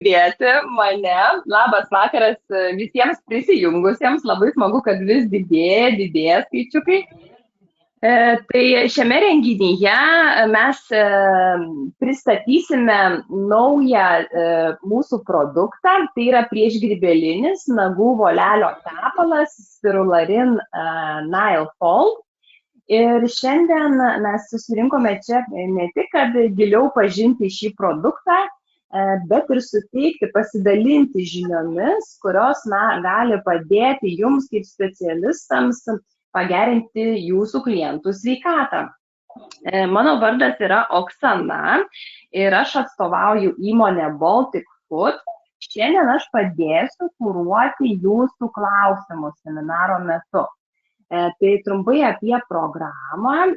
girdėti mane. Labas vakaras visiems prisijungusiems. Labai smagu, kad vis didėja skaičiukai. Tai šiame renginyje mes pristatysime naują mūsų produktą. Tai yra priešgrybelinis nagų volelio tepalas Spirularin Nile Fold. Ir šiandien mes susirinkome čia ne tik, kad giliau pažinti šį produktą, bet ir suteikti, pasidalinti žiniomis, kurios gali padėti jums kaip specialistams pagerinti jūsų klientų sveikatą. Mano vardas yra Oksana ir aš atstovauju įmonę Baltic Food. Šiandien aš padėsiu kuruoti jūsų klausimus seminaro metu. Tai trumpai apie programą.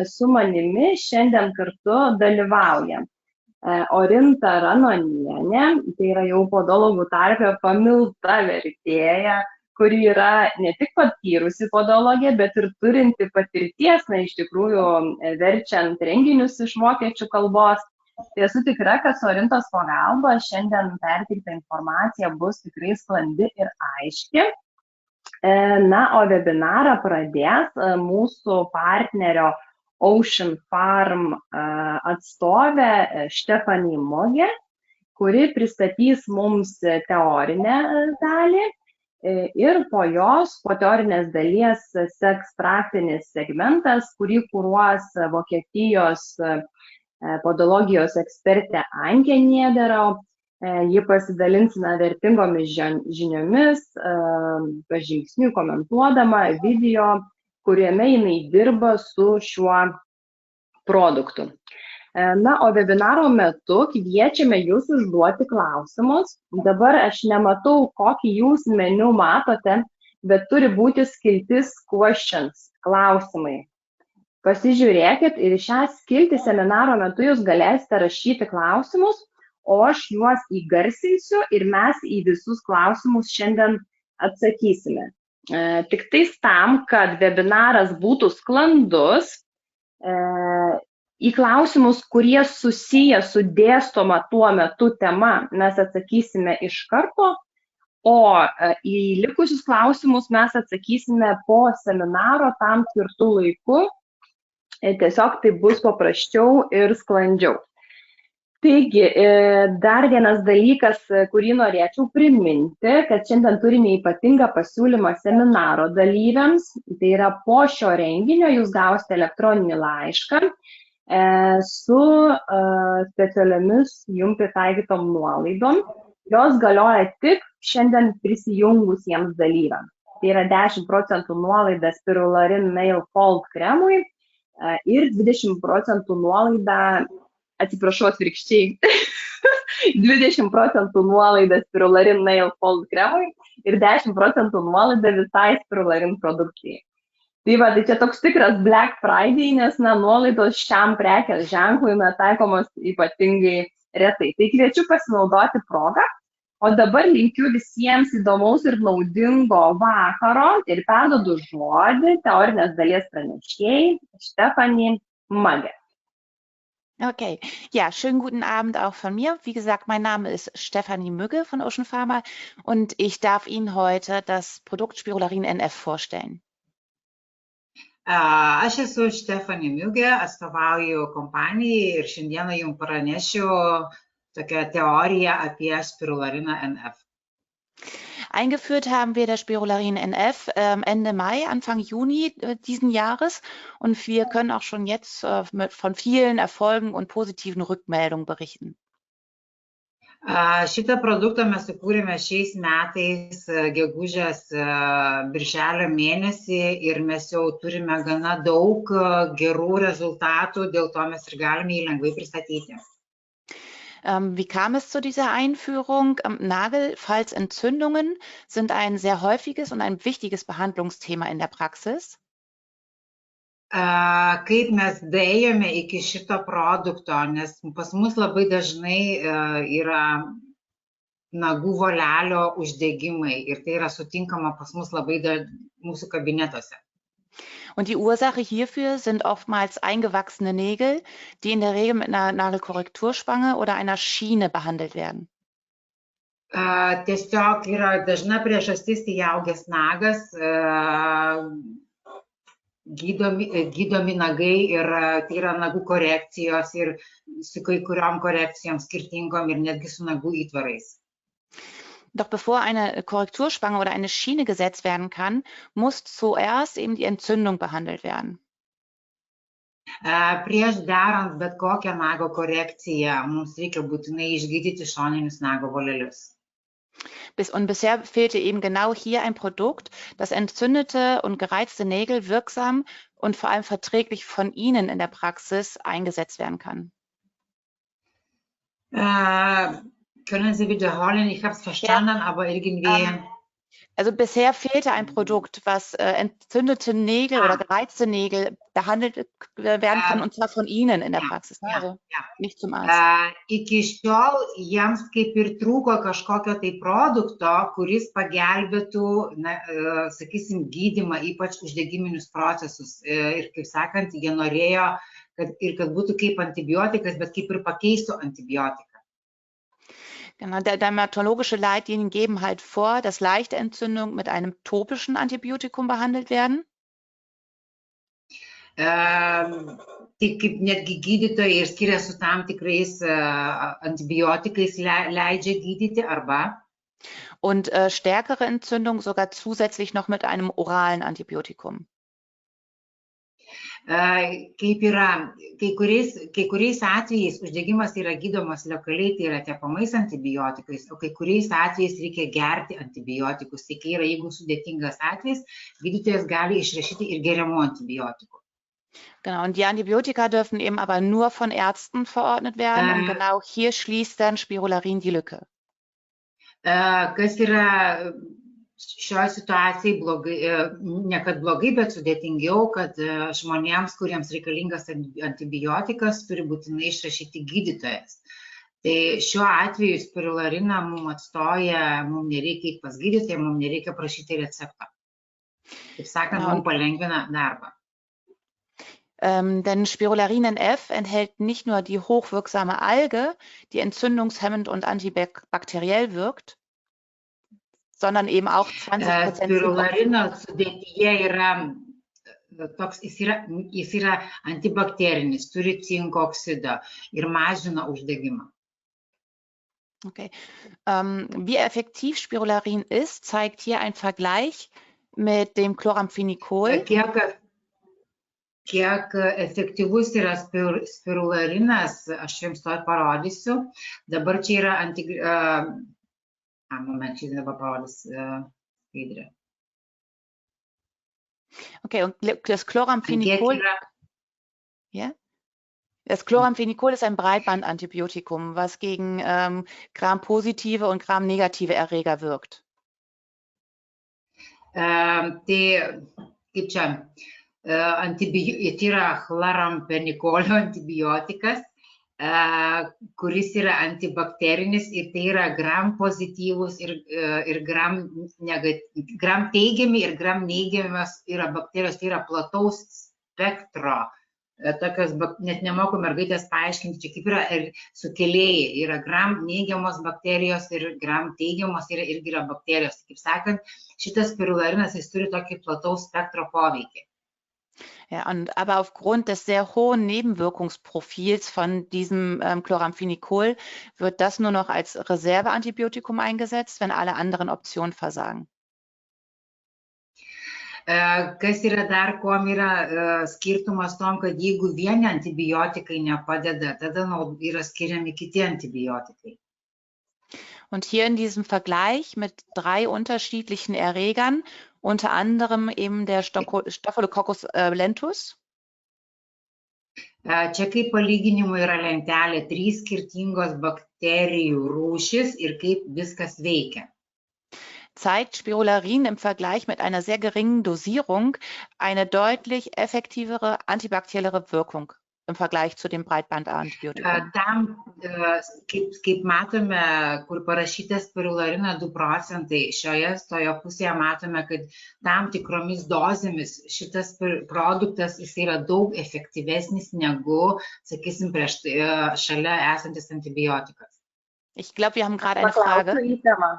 Su manimi šiandien kartu dalyvauja Orinta Ranonienė, tai yra jau podologų tarpe pamilta vertėja, kuri yra ne tik patyrusi podologė, bet ir turinti patirties, iš tikrųjų verčiant renginius iš vokiečių kalbos. Tai esu tikra, kad su Orintos pagalba šiandien perteikta informacija bus tikrai sklandi ir aiški. O webinarą pradės mūsų partnerio Ocean Farm atstovė Stephanie Muge, kuri pristatys mums teorinę dalį ir po jos, po teorinės dalies, seks praktinis segmentas, kurį kuruos Vokietijos podologijos ekspertė Anke Niederau. Ji pasidalins vertingomis žiniomis, pažingsniui komentuodama video, kuriame jinai dirba su šiuo produktu. O webinaro metu kviečiame jūs užduoti klausimus. Dabar aš nematau, kokį jūs meniu matote, bet turi būti skiltis questions, klausimai. Pasižiūrėkit ir šią skiltį seminaro metu jūs galėsite rašyti klausimus, o aš juos įgarsinsiu ir mes į visus klausimus šiandien atsakysime. Tik tais tam, kad webinaras būtų sklandus, į klausimus, kurie susiję su dėstoma tuo metu tema, mes atsakysime iš karto, o į likusius klausimus mes atsakysime po seminaro tam skirtų laiku. Tiesiog tai bus paprasčiau ir sklandžiau. Taigi, dar vienas dalykas, kurį norėčiau priminti, kad šiandien turime ypatingą pasiūlymą seminaro dalyviams. Tai yra po šio renginio jūs gausite elektroninį laišką su specialiomis jums pritaikytom nuolaidom. Jos galioja tik šiandien prisijungusiems dalyviams. Tai yra 10% nuolaida Spirularin Nail Fold kremui ir 20% nuolaida, atsiprašau atvirkščiai, 20% nuolaida Spirularin Nail Fold kremui ir 10% nuolaida visai Spirularin produkcijai. Tai čia toks tikras Black Friday, nes nuolaidos šiam prekės ženklui taikomos ypatingai retai. Tai kviečiu pasinaudoti progą, o dabar linkiu visiems įdomaus ir naudingo vakaro ir perduodu žodį teorinės dalies pranešėjai Stephanie Muge. Okay, ja, schönen guten Abend auch von mir. Wie gesagt, mein Name ist Stephanie Mügge von Ocean Pharma und ich darf Ihnen heute das Produkt Spirularin NF vorstellen. Aš esu Stephanie Mügge, atstovauju kompanijai ir šiandieną jums pranešiu tokią teoriją apie Spirulariną NF. Eingeführt haben wir das Spirularin NF Ende Mai, Anfang Juni diesen Jahres und wir können auch schon jetzt von vielen Erfolgen und positiven Rückmeldungen berichten. Šitą produktą mes sukūrėme šiais metais gegužės birželio mėnesį ir mes jau turime gana daug gerų rezultatų, dėl to mes ir galime jį lengvai pristatyti. Wie kam es zu dieser Einführung? Nagelfalzentzündungen sind ein sehr häufiges und ein wichtiges Behandlungsthema in der Praxis. Kaip mes daėjome iki šito produkto, nes pas mus labai dažnai yra nagų volelio uždegimai ir tai yra sutinkama pas mus labai mūsų kabinetuose. Und die Ursache hierfür sind oftmals eingewachsene Nägel, die in der Regel mit einer Nagelkorrekturspange oder einer Schiene behandelt werden. Tiesiog yra dažna priežastis įaugęs nagas, gydomi nagai ir tai yra nagų korekcijos ir su kai kuriom korekcijom skirtingom ir netgi su nagų įtvarais. Doch bevor eine Korrekturspange oder eine Schiene gesetzt werden kann, muss zuerst eben die Entzündung behandelt werden. Prieš darant bet kokią nago korekciją, mums reikia būtinai išgydyti šoninius nago volelius. Und bisher fehlte eben genau hier ein Produkt, das entzündete und gereizte Nägel wirksam und vor allem verträglich von Ihnen in der Praxis eingesetzt werden kann. Können Sie wiederholen? Ich habe es verstanden, aber irgendwie... Also bisher fehlte ein Produkt, was entzündete Nägel oder gereizte Nägel behandelt werden kann, und zwar von Ihnen in der Praxis, also nicht zum Arzt. Iki šiol jiems kaip ir trūko kažkokio tai produkto, kuris pagelbėtų, sakysim, gydymą, ypač uždegiminius procesus. Ir kaip sakant, jie norėjo, kad būtų kaip antibiotikas, bet kaip ir pakeistų antibiotiką. Genau, der dermatologische Leitlinien geben halt vor, dass leichte Entzündungen mit einem topischen Antibiotikum behandelt werden. Tai kaip netgi gydytojai ir skiria su tam tikrais antibiotikais leidžia gydyti arba. Und stärkere Entzündungen sogar zusätzlich noch mit einem oralen Antibiotikum. Kaip yra, kai kuriais atvejais uždegimas yra gydomas lokaliai, tai yra tepamais antibiotikais, o kai kuriais atvejais reikia gerti antibiotikus. Tai kai yra, jeigu sudėtingas atvejis, gydytojas gali išrašyti ir geriamų antibiotikų. Genau, und die Antibiotika dürfen eben aber nur von Ärzten verordnet werden, und genau hier schließt dann Spirularin die Lücke. Kas yra šioje situacijai blogai, ne kad blogai, bet sudėtingiau, kad žmonėms, kuriems reikalingas antibiotikas, turi būtinai išrašyti gydytojas. Tai šiuo atveju spirulariną mums atstoja, mums nereikia eiti pas gydytoją, mums nereikia prašyti recepto. Taip sakant, mums palengvina darbą. Denn Spirularin NF enthält nicht nur die hochwirksame Alge, die entzündungshemmend und antibakteriell wirkt, sondern eben auch 20%. Spirulariną sudėtyje yra toks, jis yra antibakterinis, turi cinko oksidą ir mažina uždegimą. Okay. Wie effektiv Spirularin ist, zeigt hier ein Vergleich mit dem Chloramphenicol. Kiek efektyvus yra spirularinas, aš jums to parodysiu. Dabar čia yra Moment, čia dabar parodys skaidrė. Okay, und das Chloramphenicol, das Chloramphenicol ist ein Breitbandantibiotikum, was gegen Gram-positive und Gram-negative Erreger wirkt. Tai kaip čia, tai yra chloramphenicol antibiotikas, kuris yra antibakterinis ir tai yra gram pozityvus ir gram teigiami ir gram neigiamas yra bakterijos, tai yra plataus spektro. Tokios, net nemoku mergaitės paaiškinti, čia kaip yra sukėlėjai, yra gram neigiamos bakterijos ir gram teigiamos irgi yra bakterijos. Kaip sakant, šitas spirularinas, jis turi tokį plataus spektro poveikį. Ja, aber aufgrund des sehr hohen Nebenwirkungsprofils von diesem Chloramphenicol wird das nur noch als Reserveantibiotikum eingesetzt, wenn alle anderen Optionen versagen. Kas yra dar, kuom yra skirtumas tom, kad jeigu vieni antibiotikai nepadeda, tada yra skiriami kiti antibiotikai. Und hier in diesem Vergleich mit 3 unterschiedlichen Erregern, unter anderem eben der Staphylococcus lentus. Čia kaip palyginimų yra lentelė, 3 skirtingos bakterijų rūšis ir kaip viskas veikia. Zeigt Spirularin im Vergleich mit einer sehr geringen Dosierung eine deutlich effektivere antibakterielle Wirkung im Vergleich zu dem Breitbandantibiotikum. Tam, kaip matome, kur parašyta spirulariną 2%, toje pusėje matome, kad tam tikromis dozėmis šitas produktas jis yra daug efektyvesnis negu, sakysim, prieš šalia esantis antibiotikas. Ich glaube, wir haben gerade eine Frage. Paklausiu į temą.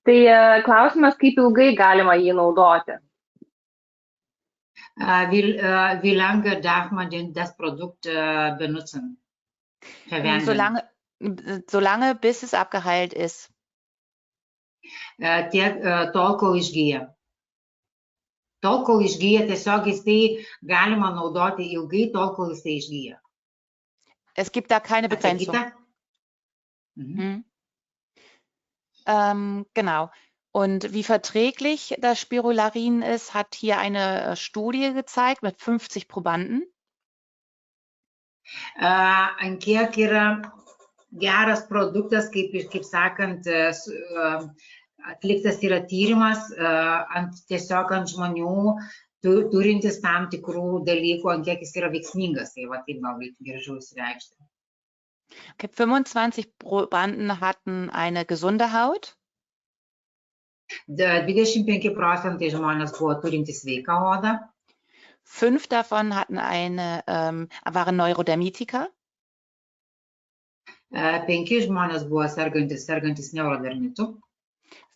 Tai klausimas, kaip ilgai galima jį naudoti? Wie lange darf man denn das Produkt benutzen? Verwenden? Solange bis es abgeheilt ist. Tol, kol išgyja. Tol, kol išgyja, tiesiog jisai galima naudoti ilgai, tol, kol jisai išgyja. Es gibt da keine Begrenzung. Genau. Und wie verträglich das Spirularin ist, hat hier eine Studie gezeigt mit 50 Probanden. Ant kiek yra geras produktas, kaip sakant, atliktas yra tyrimas tiesiog ant žmonių turintis tam tikrų dalykų, ant kiek jis yra veiksmingas. Tai va, taip gal gražiau išreikšti. Okay, 25 Probanden hatten eine gesunde Haut. 25% žmonės buvo turintys sveiką odą. 5 davon hatten waren Neurodermitiker. 5 žmonės buvo sergantis neurodermitu.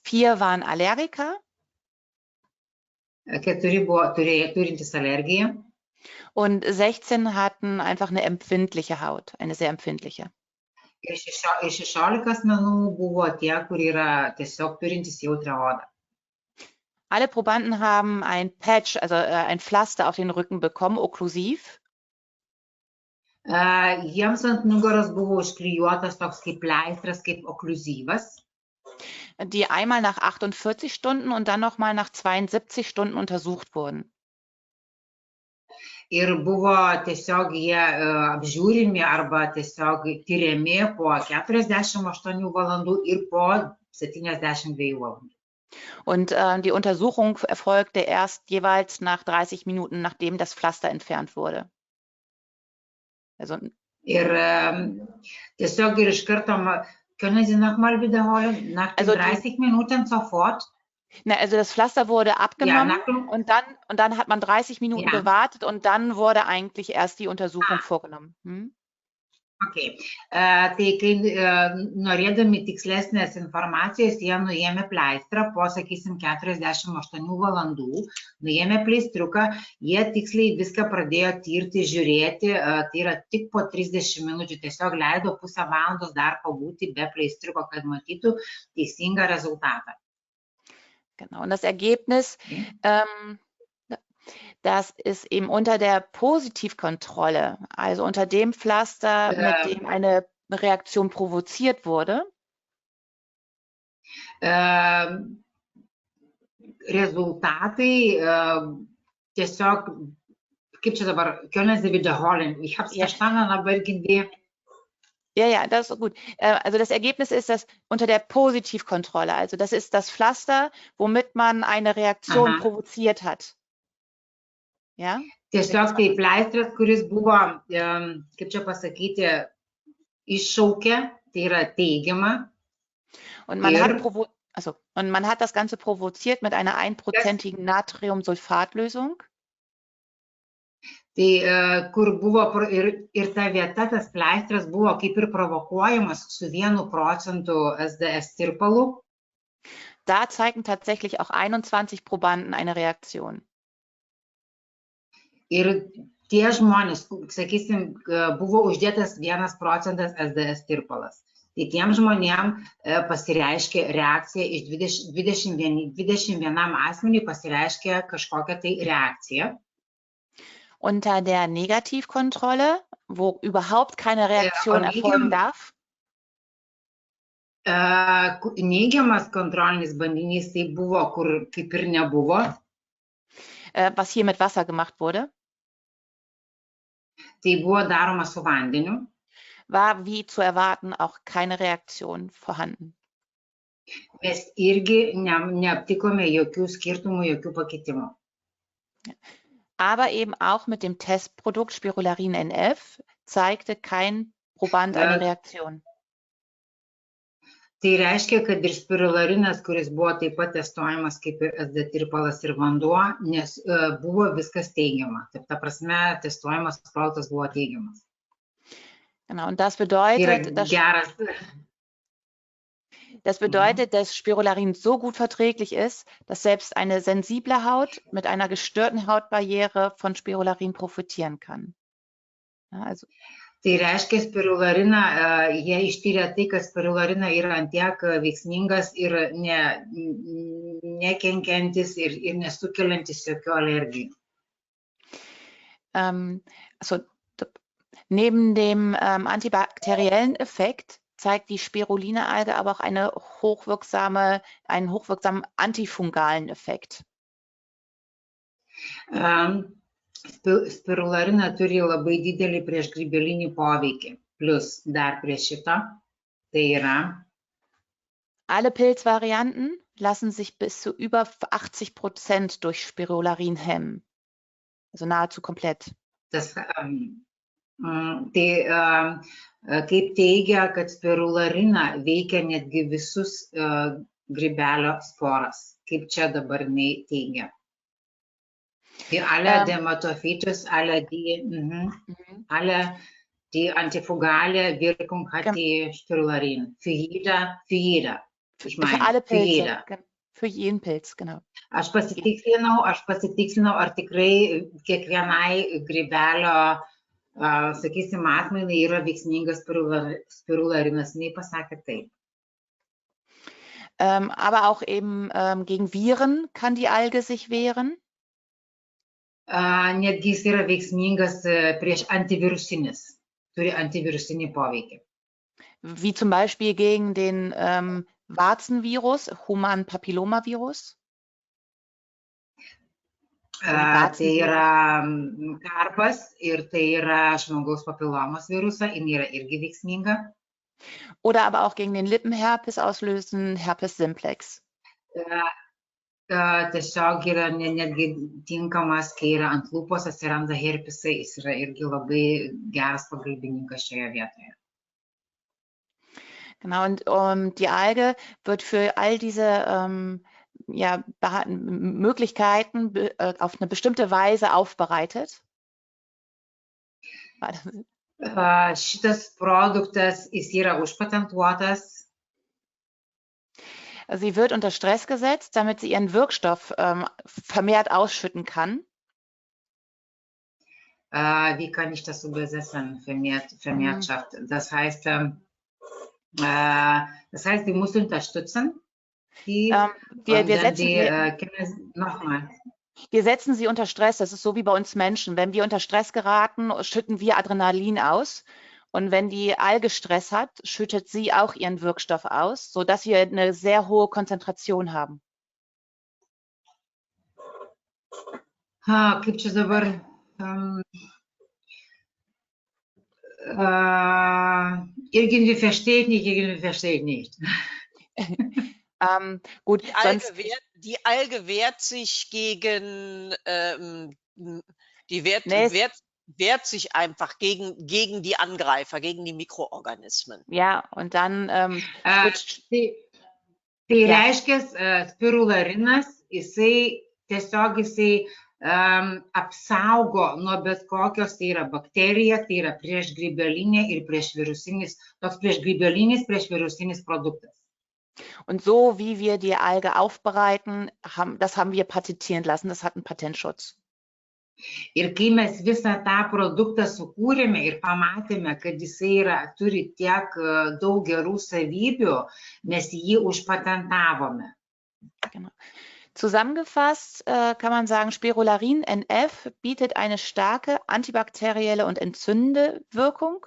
4 waren Allergiker. 4 buvo turintys alergiją. Und 16 hatten einfach eine empfindliche Haut, eine sehr empfindliche. Ir 16 asmenų buvo tie, kur yra tiesiog turintys jautrią odą. Alle Probanden haben ein Patch, also ein Pflaster auf den Rücken bekommen, okklusiv. Jiems ant nugaros buvo užklijuotas toks kaip pleistras, kaip okliuzyvas. Die einmal nach 48 Stunden und dann nochmal nach 72 Stunden untersucht wurden. Ir buvo tiesiog jie apžiūrimi arba tiesiog tyriami po 48 valandų ir po 72 valandų. Und die Untersuchung erfolgte erst jeweils nach 30 Minuten, nachdem das Pflaster entfernt wurde. Also, ir tiesiog ir iš karto, können Sie nochmal wiederholen, nach 30 Minuten sofort? Also das Pflaster wurde abgenommen und dann hat man 30 Minuten gewartet und dann wurde eigentlich erst die Untersuchung vorgenommen. Okay. Tai kai norėdami tikslesnės informacijos, jie nuėmė pleistrą po, sakysim, 48 valandų, nuėmė pleistriuką, jie tiksliai viską pradėjo tirti, žiūrėti, tai yra tik po 30 minučių, tiesiog leido pusę valandos dar pabūti be pleistriuko, kad matytų teisingą rezultatą. Genau, und das Ergebnis, das ist eben unter der Positivkontrolle, also unter dem Pflaster, mit dem eine Reaktion provoziert wurde. Rezultatai tiesiog, kaip čia dabar, können Sie wiederholen? Ich habe es verstanden, aber irgendwie... Ja, das ist gut. Also das Ergebnis ist, dass unter der Positivkontrolle, also das ist das Pflaster, womit man eine Reaktion provoziert hat. Ja? Tiesiog tai pleistras, kuris buvo, kaip čia pasakyti, iššaukė, tai yra teigiama. Und man hat das Ganze provoziert mit einer 1%igen Natriumsulfatlösung. Tai kur buvo ir ta vieta, tas pleistras buvo kaip ir provokuojamas su 1% SDS tirpalu. Da zeigten tatsächlich auch 21 Probanden eine Reaktion. Ir tie žmonės, sakysim, buvo uždėtas 1% SDS tirpalas. Tai tiem žmonėm pasireiškė reakcija iš 21 asmeniui pasireiškė kažkokia tai reakcija. Unter der Negativkontrolle, wo überhaupt keine Reaktion erfolgen darf. Neigiamas kontrolinis bandinys tai buvo, kur kaip ir nebuvo. Was hier mit Wasser gemacht wurde. Tai buvo daroma su vandeniu. War wie zu erwarten auch keine Reaktion vorhanden. Mes irgi neaptikome jokių skirtumų, jokių pakitimų. Aber eben auch mit dem Testprodukt Spirularin NF zeigte kein Proband eine Reaktion. Tai reiškia, kad ir spirularinas, kuris buvo taip pat testuojamas kaip ir SD tirpalas ir vanduo, nes buvo viskas teigiama. Taip, ta prasme, testuojamas produktas buvo teigiamas. Genau, und das bedeutet, dass Spirularin so gut verträglich ist, dass selbst eine sensible Haut mit einer gestörten Hautbarriere von Spirularin profitieren kann. Ja, also Tai reiškia, spirulariną, jie ištyrė tai, kad spirulariną yra antiek veiksmingas ir nekenkiantis ir nesukeliantis jokių alergijų. Neben dem antibakteriellen Effekt zeigt die Spiruline-Alge aber auch einen hochwirksamen antifungalen Effekt. Spirularina turi labai didelį priešgrybelinį poveikį. Plus dar prie šito, tai yra. Alle Pilzvarianten lassen sich bis zu über 80% durch Spirularin hemmen. Also nahezu komplett. Kaip teigia, kad spirulariną veikia netgi visus grybelio sporas, kaip čia dabar nei teigia. Alle Dermatophytes, alle die antifungale Wirkung hat die Spirularin. Für jeder. Ich meine, für alle Pilze. Für jeden Pilz, genau. Aš pasitikslinau, ar tikrai kiekvienai grybelio, sakysim, atmainai yra veiksmingas spirularinas. Nei pasakė taip. Aber auch eben gegen Viren kann die Alge sich wehren. Netgi jis yra veiksmingas prieš antivirusinis, turi antivirusinį poveikį. Wie zum Beispiel gegen den Warzenvirus, Human Papillomavirus. Tai yra karpas ir tai yra žmogaus papilomos virusą, jin yra irgi veiksminga. Oder aber auch gegen den Lippenherpes auslösen, Herpes simplex. Tiesiog yra netgi tinkamas, kai yra ant lūpos atsiranda herpesai, jis yra irgi labai geras pagalbininkas šioje vietoje. Genau, und die Alge wird für all diese Möglichkeiten auf eine bestimmte Weise aufbereitet. Šitas produktas, jis yra užpatentuotas. Sie wird unter Stress gesetzt, damit sie ihren Wirkstoff vermehrt ausschütten kann. Wie kann ich das übersetzen? Vermehrschaft. Das heißt, wir müssen unterstützen. Wir setzen sie unter Stress. Das ist so wie bei uns Menschen. Wenn wir unter Stress geraten, schütten wir Adrenalin aus. Und wenn die Alge Stress hat, schüttet sie auch ihren Wirkstoff aus, sodass wir eine sehr hohe Konzentration haben. Kaip čia dabar? Irgendwie verstehe ich nicht. Gut, die Alge wehrt sich gegen, wehrt sich einfach gegen die Angreifer, gegen die Mikroorganismen. Ja, und dann Tai reiškia, spirularinas, jisai apsaugo nuo bet kokios, tai yra bakterija, tai yra priešgrybelinė ir priešvirusinis, toks priešvirusinis produktas. Und so wie wir die Alge aufbereiten, das haben wir patentieren lassen, das hat einen Patentschutz. Ir kai mes visą tą produktą sukūrėme ir pamatėme, kad jisai turi tiek daug gerų savybių, mes jį užpatentavome. Genau. Zusammengefasst kann man sagen, Spirularin NF bietet eine starke antibakterielle und entzündende Wirkung.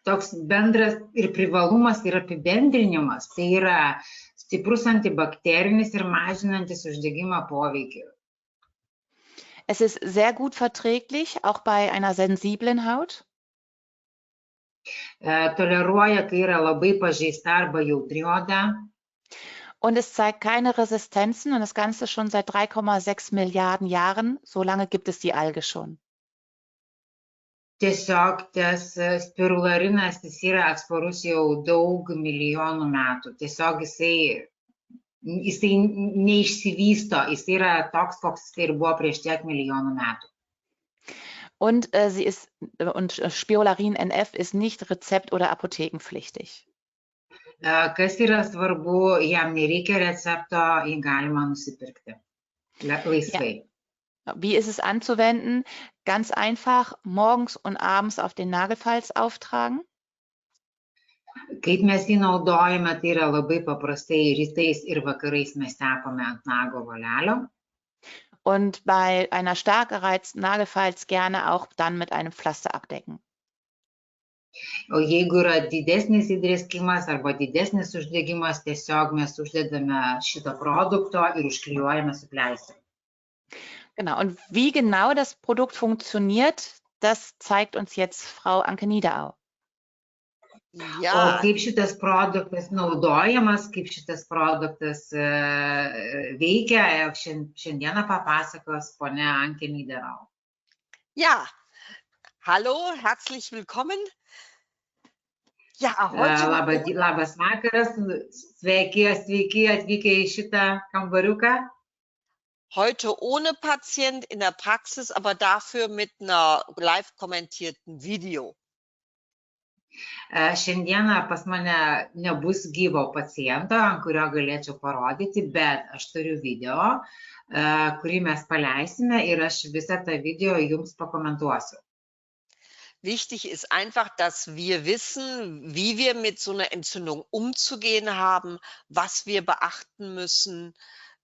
Toks bendras ir privalumas ir apibendrinimas, tai yra stiprus antibakterinis ir mažinantis uždegimo poveikį. Es ist sehr gut verträglich, auch bei einer sensiblen Haut. Toleruoja, kai yra labai pažeista arba jautri oda. Und es zeigt keine Resistenzen und das Ganze schon seit 3,6 Milliarden Jahren. So lange gibt es die Alge schon. Tiesiog tas spirularinas, jis yra atsparus jau daug milijonų metų. Tiesiog jisai neišsivysto, jis yra toks, koks jisai ir buvo prieš tiek milijonų metų. Und Spirularin NF ist nicht rezept- oder apothekenpflichtig. Kas yra svarbu, jam nereikia recepto, jį galima nusipirkti laisvai. Ja. Wie ist es anzuwenden? Ganz einfach, morgens und abends auf den Nagelfalz auftragen. Kaip mes jį naudojame, tai yra labai paprastai rytais ir vakarais mes tepame ant nago volelio. Und bei einer stark gereizten Nagelfalz gerne auch dann mit einem Pflaster abdecken. O jeigu yra didesnis įdrėskimas arba didesnis uždegimas, tiesiog mes uždedame šito produkto ir užklijuojame su pleistru. Genau, und wie genau das Produkt funktioniert, das zeigt uns jetzt Frau Anke Niederau. O kaip šitas produktas naudojamas, kaip šitas produktas veikia, šiandieną papasakos ponia Anke Niederau. Ja, hallo, herzlich willkommen. Ja, heute Labas vakaras, sveiki atvykę į šitą kambariuką. Heute ohne Patient in der Praxis, aber dafür mit einer live kommentierten Video. Šiandieną pas mane nebus gyvo paciento, ant kurio galėčiau parodyti, bet aš turiu video, kurį mes paleisime ir aš visą tą video jums pakomentuosiu. Wichtig ist einfach, dass wir wissen, wie wir mit so einer Entzündung umzugehen haben, was wir beachten müssen,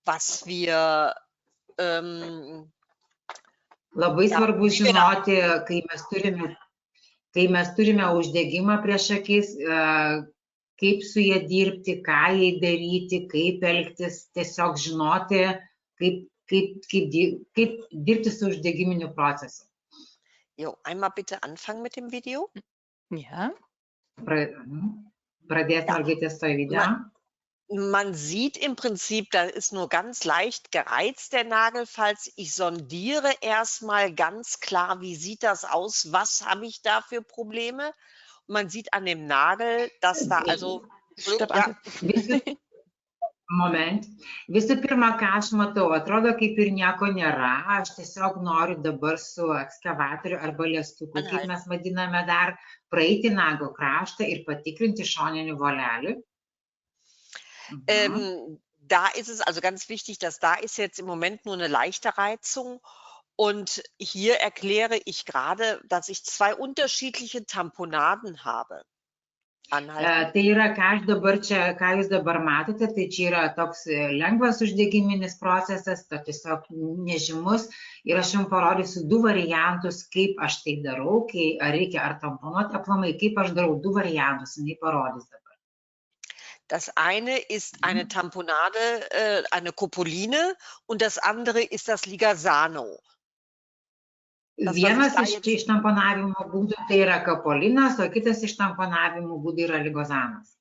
was wir Labai svarbu žinoti, kai mes turime uždegimą prieš akis, kaip su jie dirbti, ką jai daryti, kaip elgtis, tiesiog žinoti, kaip dirbti su uždegiminiu procesu. Jo, einmal bitte anfangen mit dem Video. Ja. Pradės mergaitės to video. Man sieht im Prinzip, da ist nur ganz leicht gereizt der Nagelfalz. Ich sondiere erstmal ganz klar, wie sieht das aus, was habe ich da für Probleme. Und man sieht an dem Nagel, dass da also... Moment. Visų pirma, ką aš matau, atrodo kaip ir nieko nėra. Aš tiesiog noriu dabar su ekskavatoriu arba liestuku, kaip mes vadiname dar, praeiti nago kraštą ir patikrinti šoninį volelį. Da ist es also ganz wichtig, dass da ist jetzt im Moment nur eine leichte Reizung. Und hier erkläre ich gerade, dass ich zwei unterschiedliche Tamponaden habe. Tai yra, ką jūs dabar matote, tai čia yra toks lengvas uždegiminis procesas, tai tiesiog nežymus. Ir aš jums parodysiu du variantus, kaip aš tai darau, ar reikia ar tamponuoti aplamai, kaip aš darau du variantus, jinai parodys dabar. Das eine ist eine Tamponade, eine Copoline und das andere ist das Ligasano. Vienas iš tamponavimo būdų tai yra kapolinas, o kitas iš tamponavimo būdų yra ligozanas.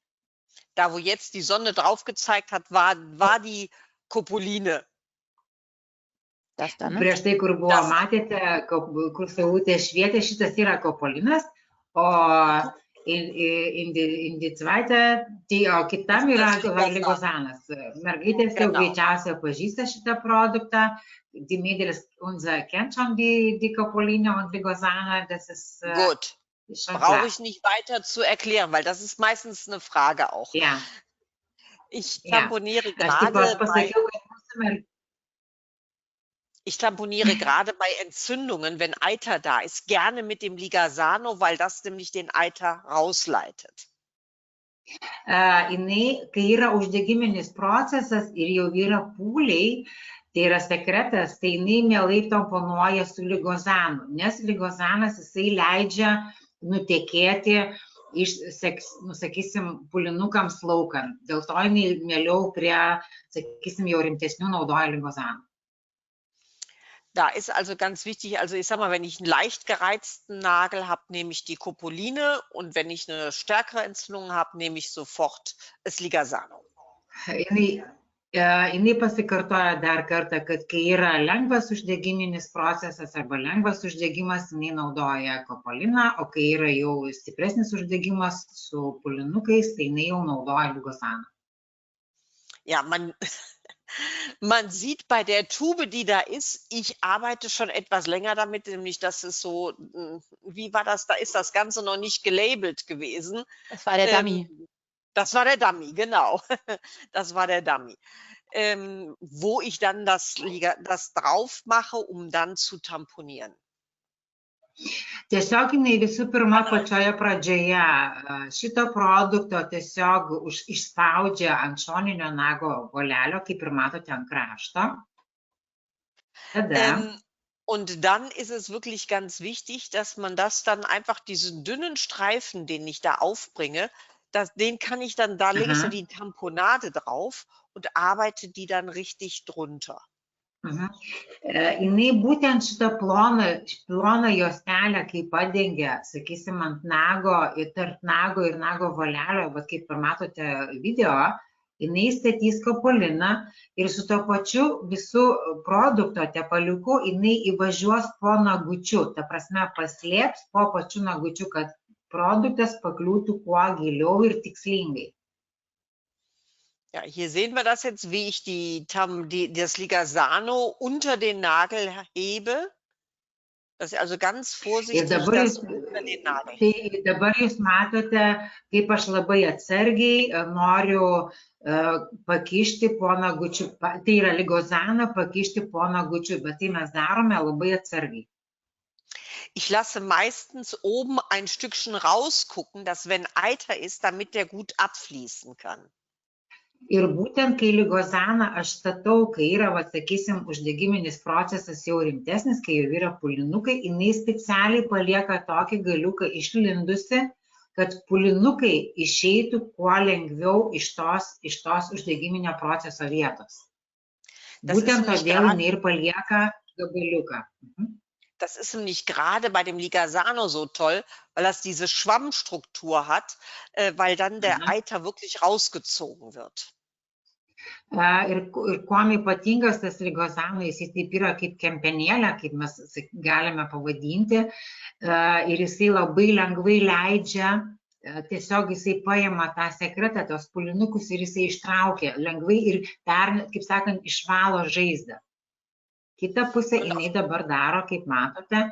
Da, wo jetzt die Sonne drauf gezeigt hat, war die Copoline. Prieš tai, kur buvo, matėte, kur saulutė švietė, šitas yra kapolinas, o die zweite, o kitam yra ligozanas. Mergaitės jau greičiausiai pažįsta šitą produktą. Die Mädels, unser kennt schon die Copoline und Ligosana, das ist gut. Brauche ich nicht weiter zu erklären, weil das ist meistens eine Frage auch. Ja. Ich tamponiere gerade bei Entzündungen, wenn Eiter da ist, gerne mit dem Ligasano, weil das nämlich den Eiter rausleitet. Kai yra uždegiminis procesas ir jau yra pūliai, tai yra sekretas, tai jinai mielai tamponuoja su ligozanu, nes ligozanas jisai leidžia nutekėti iš, sakysim, pūlinukams laukant. Dėl to jinai mieliau prie, sakysim, jau rimtesnių naudoja ligozaną. Da ist also ganz wichtig, also ich sag mal, wenn ich einen leicht gereizten Nagel habe, nehme ich die Copoline und wenn ich eine stärkere Entzündung habe, nehme ich sofort das Ligasano. Jinai pasikartoja dar kartą, kad kai yra lengvas uždegiminis procesas arba lengvas uždegimas, jinai naudoja kopoliną, o kai yra jau stipresnis uždegimas su pulinukais, tai jinai jau naudoja ligozaną. Ja, Man sieht bei der Tube, die da ist, ich arbeite schon etwas länger damit, nämlich das ist so, wie war das? Da ist das Ganze noch nicht gelabelt gewesen. Das war der Dummy. Das war der Dummy, genau. Das war der Dummy. Wo ich dann das drauf mache, um dann zu tamponieren. Tiesiog jinai visų pirma pačioje pradžioje šito produkto tiesiog išspaudžia ant šoninio nago volelio, kaip ir matote ant krašto. Tada. Und dann ist es wirklich ganz wichtig, dass man das dann einfach, diesen dünnen Streifen, den ich da aufbringe, den kann ich dann, da lege ich dann die Tamponade drauf und arbeite die dann richtig drunter. Jinai būtent šitą ploną juostelę, kai padengia, sakysim, ant nago, tarp nago ir nago volelio, bet kaip ir matote video, jinai statys kopoliną ir su to pačiu visų produkto tepaliuku jinai įvažiuos po nagučiu, ta prasme paslėps po pačiu nagučiu, kad produktas pakliūtų kuo giliau ir tikslingai. Ja, hier sehen wir das jetzt, wie ich das Ligasano unter den Nagel hebe. Das ist also ganz vorsichtig, das unter den Nagel. Tai dabar jūs matote, kaip aš labai atsargiai noriu pakišti po nagučiu. Tai yra ligozaną pakišti po nagučiu, bet tai mes darome labai atsargiai. Ich lasse meistens oben ein Stückchen rausgucken, dass wenn Eiter ist, damit der gut abfließen kann. Ir būtent, kai ligozaną aš statau, kai yra, sakysim, uždegiminis procesas jau rimtesnis, kai jau yra pulinukai, jinai specialiai palieka tokį galiuką išlindusi, kad pulinukai išeitų kuo lengviau iš tos uždegiminio proceso vietos. Būtent todėl jinai ir palieka gabaliuką. Das ist nämlich gerade bei dem Ligasano so toll, weil das diese Schwammstruktur hat, weil dann der Eiter wirklich rausgezogen wird. Ir kuom ypatingas tas ligozano, jis taip yra kaip kempenėlė, kaip mes galime pavadinti, ir jisai labai lengvai leidžia, tiesiog jisai paima tą sekretą, tos pulinukus ir jisai ištraukia lengvai ir, kaip sakant, išvalo žaizdą. Kita pusė jinai dabar daro, kaip matote.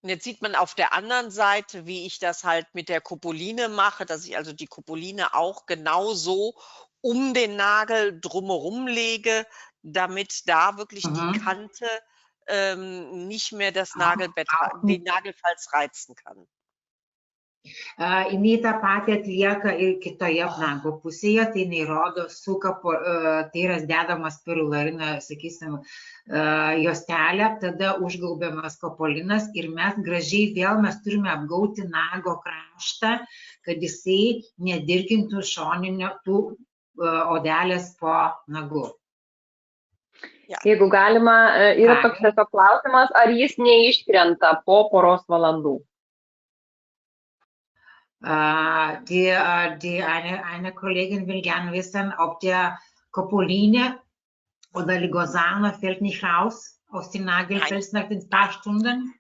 Und jetzt sieht man auf der anderen Seite, wie ich das halt mit der Kopoline mache, dass ich also die Kopoline auch genauso um den Nagel drumherum lege, damit da wirklich die Kante nicht mehr das Nagelbett, den Nagelfalz reizen kann. Jinai tą patį atlieka ir kitoje nago pusėje, tai jinai rodo tai yra dedamas spirularina, sakysim, juostelė, tada užgaubiamas kopolinas ir mes gražiai vėl mes turime apgauti nago kraštą, kad jisai nedirgintų šoninio tų odelės po nagu. Jeigu galima, yra toks tiesiog klausimas, ar jis neiškrenta po poros valandų? Eine Kollegin will gerne wissen, ob der Kopoline oder Ligosano fällt nicht raus aus den Nagelfels nach den paar Stunden?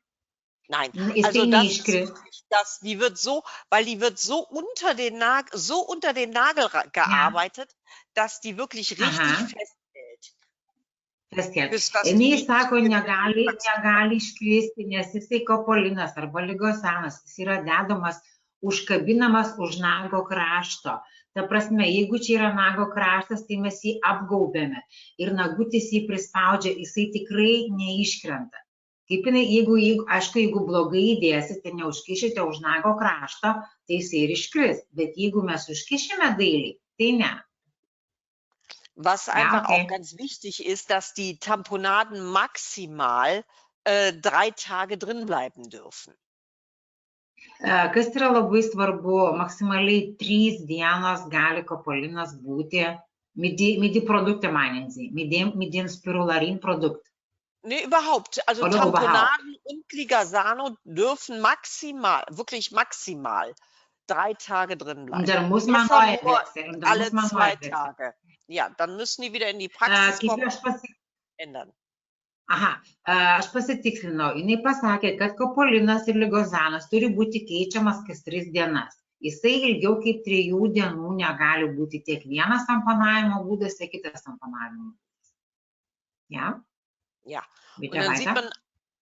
Nein, ist also die die wird so, weil die wird so unter den Nagel gearbeitet, dass die wirklich richtig festhält. Jinai sako, negali iškristi, nes jisai kopolinas arba ligosanas, jis yra dedamas užkabinamas už nago krašto. Ta prasme, jeigu čia yra nago kraštas, tai mes jį apgaubėme ir nagutis jį prispaudžia, jisai tikrai neiškrenta. Kaip jinai, jeigu blogai įdėsite, neužkišite už nago krašto, tai jisai ir iškris. Bet jeigu mes užkišime dailiai, tai ne. Was einfach auch ganz wichtig ist, dass die Tamponaden maximal 3 Tage drin bleiben dürfen. Kas yra labai svarbu, maksimaliai 3 dienos gali kopolinas būti, midi Produkte meinen Sie, mit dem Spirularin-Produkt. Nee, überhaupt. Also Tamponaden und Ligasano dürfen maximal, wirklich maximal 3 Tage drin bleiben. Und dann muss man neu wechseln. Alle 2 Tage. Ja, dann müssen die wieder in die Praxis kommen und ändern. Aš pasitikslinau, jinai pasakė, kad kopolinas ir ligozanas turi būti keičiamas kas 3 dienas. jisai ilgiau kaip 3 dienų negali būti tiek vienas tamponavimo būdas, tiek kitas tamponavimo būdas. Ja? Ja, Bitte und dann sieht weiter. man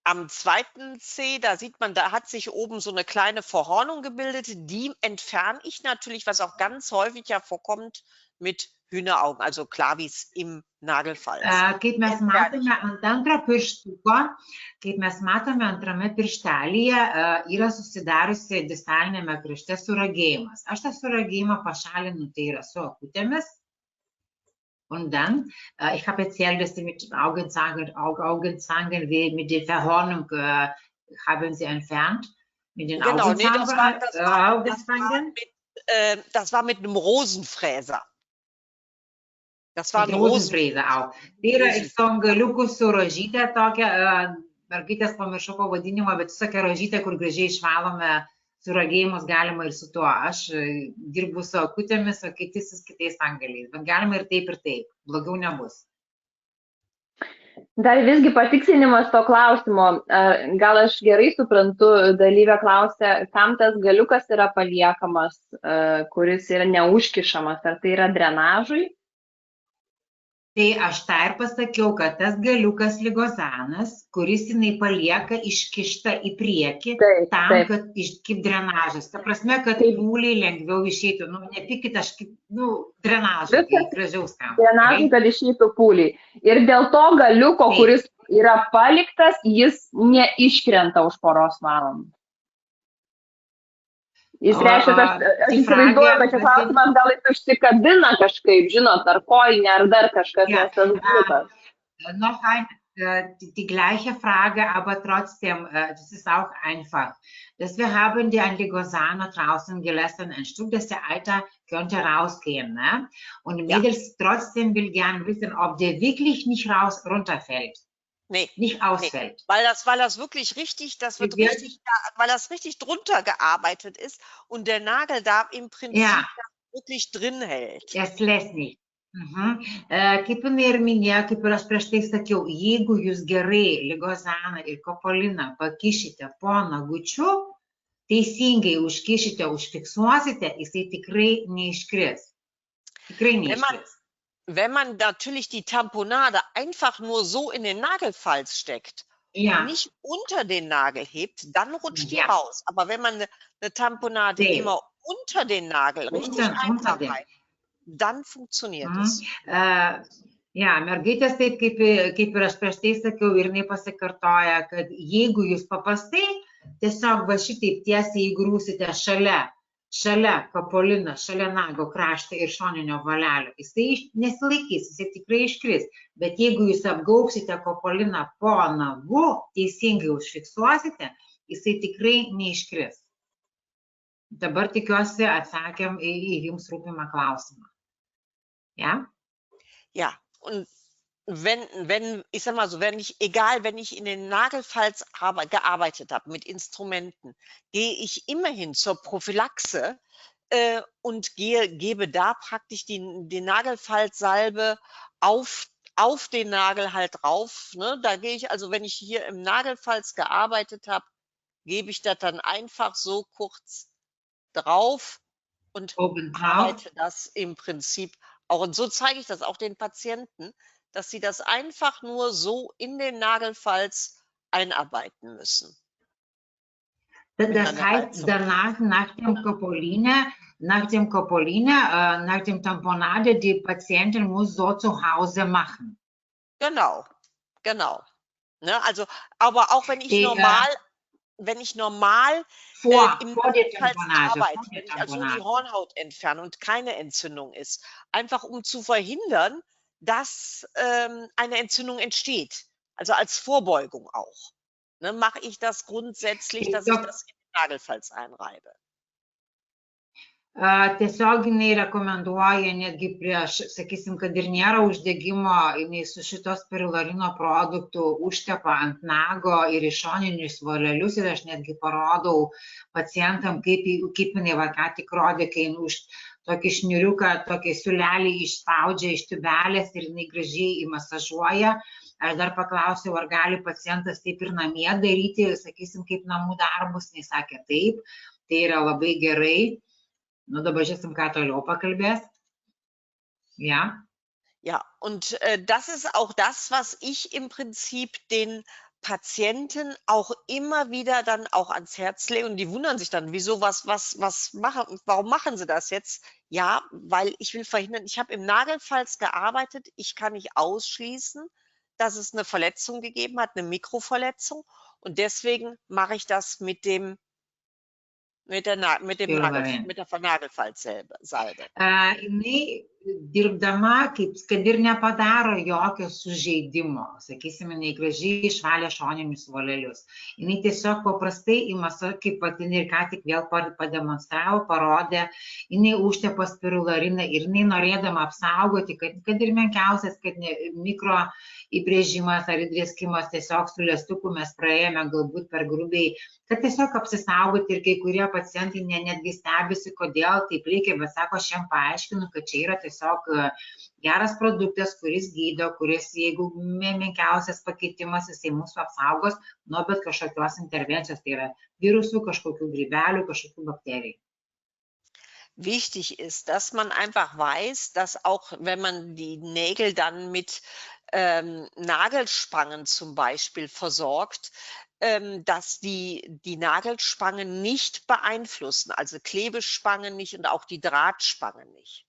am zweiten C, da sieht man, da hat sich oben so eine kleine Verhornung gebildet. Die entferne ich natürlich, was auch ganz häufig ja vorkommt, mit Hühneraugen, also Clavis im Nagelfalz. Kaip mes matome ant antro pirštuko, kaip mes matome antrame pirštelyje, yra susidariusi distalinėme krašte suragėjimas. Aš tą suragėjimą pašalinu, tai yra su akutėmis. Und dann, ich habe erzählt, dass Sie mit Augenzangen wie mit der Verhornung haben Sie entfernt. Mit den Genau, nee, Augenzangen. Das war mit einem Rosenfräser. Das war Mit ein Rosenfräser auch. Tai yra iš to galiukų su rožytė tokia, mergaitės pamiršau pavadinimą, bet tokia rožytė, kur gražiai išvalome suragėjimus galima ir su tuo. Aš dirbu su akutėmis, o kiti su kitais antgaliais, bet galima ir taip, blogiau nebus. Dar visgi patikslinimas to klausimo. Gal aš gerai suprantu, dalyvė klausė, kam tas galiukas yra paliekamas, kuris yra neužkišamas, ar tai yra drenažui? Tai aš tą ir pasakiau, kad tas galiukas ligozanas, kuris jinai palieka iškišta į priekį, tam, kad kaip drenažas. Ta prasme, kad pūliai lengviau išeitų. Nepykit, aš kaip, drenažai, tai gražiau skamba. Drenažai, kad išeitų pūliai. Ir dėl to galiuko, kuris yra paliktas, jis neiškrenta už poros valandų. Jis reiškia, aš įsivaizduoju, kad čia klausimas gal jis užsikabina kažkaip, žinot, ar koinė, ar dar kažkas, nes tas galiukas. Noch die gleiche Frage, aber trotzdem, das ist auch einfach. Dass wir haben die Anligosano draußen gelassen, ein Stück, dass der Alter könnte rausgehen, ne? Und die Mädels trotzdem will gern wissen, ob der wirklich nicht runterfällt. Nee, nicht ausfällt. Nee, weil das wirklich richtig, weil das richtig drunter gearbeitet ist und der Nagel da im Prinzip wirklich drin hält. Es lässt nicht. Kaip jinai ir minėjo, kaip ir aš prieš tai sakiau, jeigu jūs gerai ligozaną ir kopoliną pakišite po nagučiu, teisingai užkišite, užfiksuosite, jisai tikrai neiškris. Tikrai neiškris. Wenn man natürlich die Tamponade einfach nur so in den Nagelfalz steckt und nicht unter den Nagel hebt, dann rutscht die raus. Aber wenn man eine Tamponade immer unter den Nagel richtig einarbeitet, dann funktioniert es. Mergaitės taip, kaip ir aš prieš tai sakiau, ir jinai pasikartoja, kad jeigu jūs paprastai tiesiog va šitaip tiesiai įgrūsite šalia kapoliną, šalia nago kraštą ir šoninio valelio, jisai nesilaikys, jisai tikrai iškris. Bet jeigu jūs apgaubsite kapoliną po nagu, teisingai užfiksuosite, jisai tikrai neiškris. Dabar tikiuosi atsakėm į jums rūpimą klausimą. Ja? Ja, und wenn ich in den Nagelfalz gearbeitet habe mit Instrumenten, gehe ich immerhin zur Prophylaxe und gebe da praktisch die Nagelfalzsalbe auf den Nagel halt drauf. Ne? Da gehe ich, also wenn ich hier im Nagelfalz gearbeitet habe, gebe ich das dann einfach so kurz drauf und arbeite das im Prinzip auch. Und so zeige ich das auch den Patienten, dass sie das einfach nur so in den Nagelfalz einarbeiten müssen. Das heißt, danach, nach dem Tamponade, die Patientin muss so zu Hause machen. Genau. Ne, also, aber auch wenn ich normal im Nagelfalz arbeite, wenn ich also die Hornhaut entferne und keine Entzündung ist, einfach um zu verhindern, dass eine Entzündung entsteht, also als Vorbeugung auch, ne, mache ich das grundsätzlich, dass ich das in den Nagelfalz einreibe. Tiesiog jinai rekomenduoja netgi prieš, sakysim, kad ir nėra uždegimo, jinai su šitos spirulino produktų užtepa ant nago ir į šoninius volelius ir aš netgi parodau pacientam, kaip jinai va ką tik rodė, kai už tokį šniuriuką, tokį siūlelį išspaudžia iš tubelės ir jinai gražiai įmasažuoja. Aš dar paklausiau, ar gali pacientas taip ir namie daryti, sakysim, kaip namų darbus, jis sakė taip, tai yra labai gerai. Nu, dabar žiūrėsim, ką toliau pakalbės. Ja. Ja, und das ist auch das, was ich im Prinzip den Patienten auch immer wieder dann auch ans Herz lege. Und die wundern sich dann, wieso, was machen, warum machen sie das jetzt? Ja, weil ich will verhindern, ich habe im Nagelfalz gearbeitet, ich kann nicht ausschließen, dass es eine Verletzung gegeben hat, eine Mikroverletzung. Und deswegen mache ich das mit der Nagelfalzsalbe. Jinai dirbdama, kad ir nepadaro jokio sužeidimo, sakysime, jinai gražiai išvalė šoninius volelius. Jinai tiesiog paprastai ima, kaip pati ir ką tik vėl pademonstravo, parodė, jinai užtepa spirulariną ir jinai norėdama apsaugoti, kad ir menkiausias, kad mikro įbrėžimas ar įdrėskimas, tiesiog su lėstuku mes praėjome galbūt per grubiai, kad tiesiog apsisaugoti ir kai kurie pacientai netgi stebisi, kodėl taip reikia, bet sako, aš jam paaiškinu, kad čia yra tiesiog geras produktas, kuris gydo, kuris, jeigu menkiausias pakeitimas, jisai mūsų apsaugos nuo bet kažkokios intervencijos, tai yra virusų, kažkokių grybelių, kažkokių bakterijų. Wichtig ist, dass man einfach weiß, dass auch wenn man die Nägel dann mit Nagelspangen zum Beispiel versorgt, dass die Nagelspangen nicht beeinflussen, also Klebespangen nicht und auch die Drahtspangen nicht.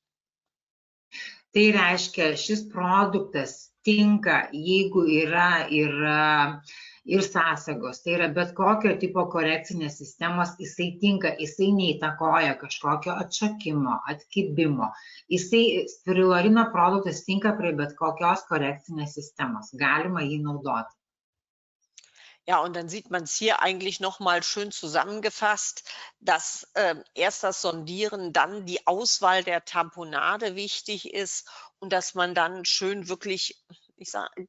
Tai reiškia, šis produktas tinka, jeigu yra ir sąsagos, tai yra bet kokio tipo korekcinės sistemos, jisai tinka, jisai neįtakoja kažkokio atšokimo, atkibimo. Spirulorino produktas tinka prie bet kokios korekcinės sistemos, galima jį naudoti. Ja, und dann sieht man es hier eigentlich nochmal schön zusammengefasst, dass erst das Sondieren, dann die Auswahl der Tamponade wichtig ist und dass man dann schön wirklich,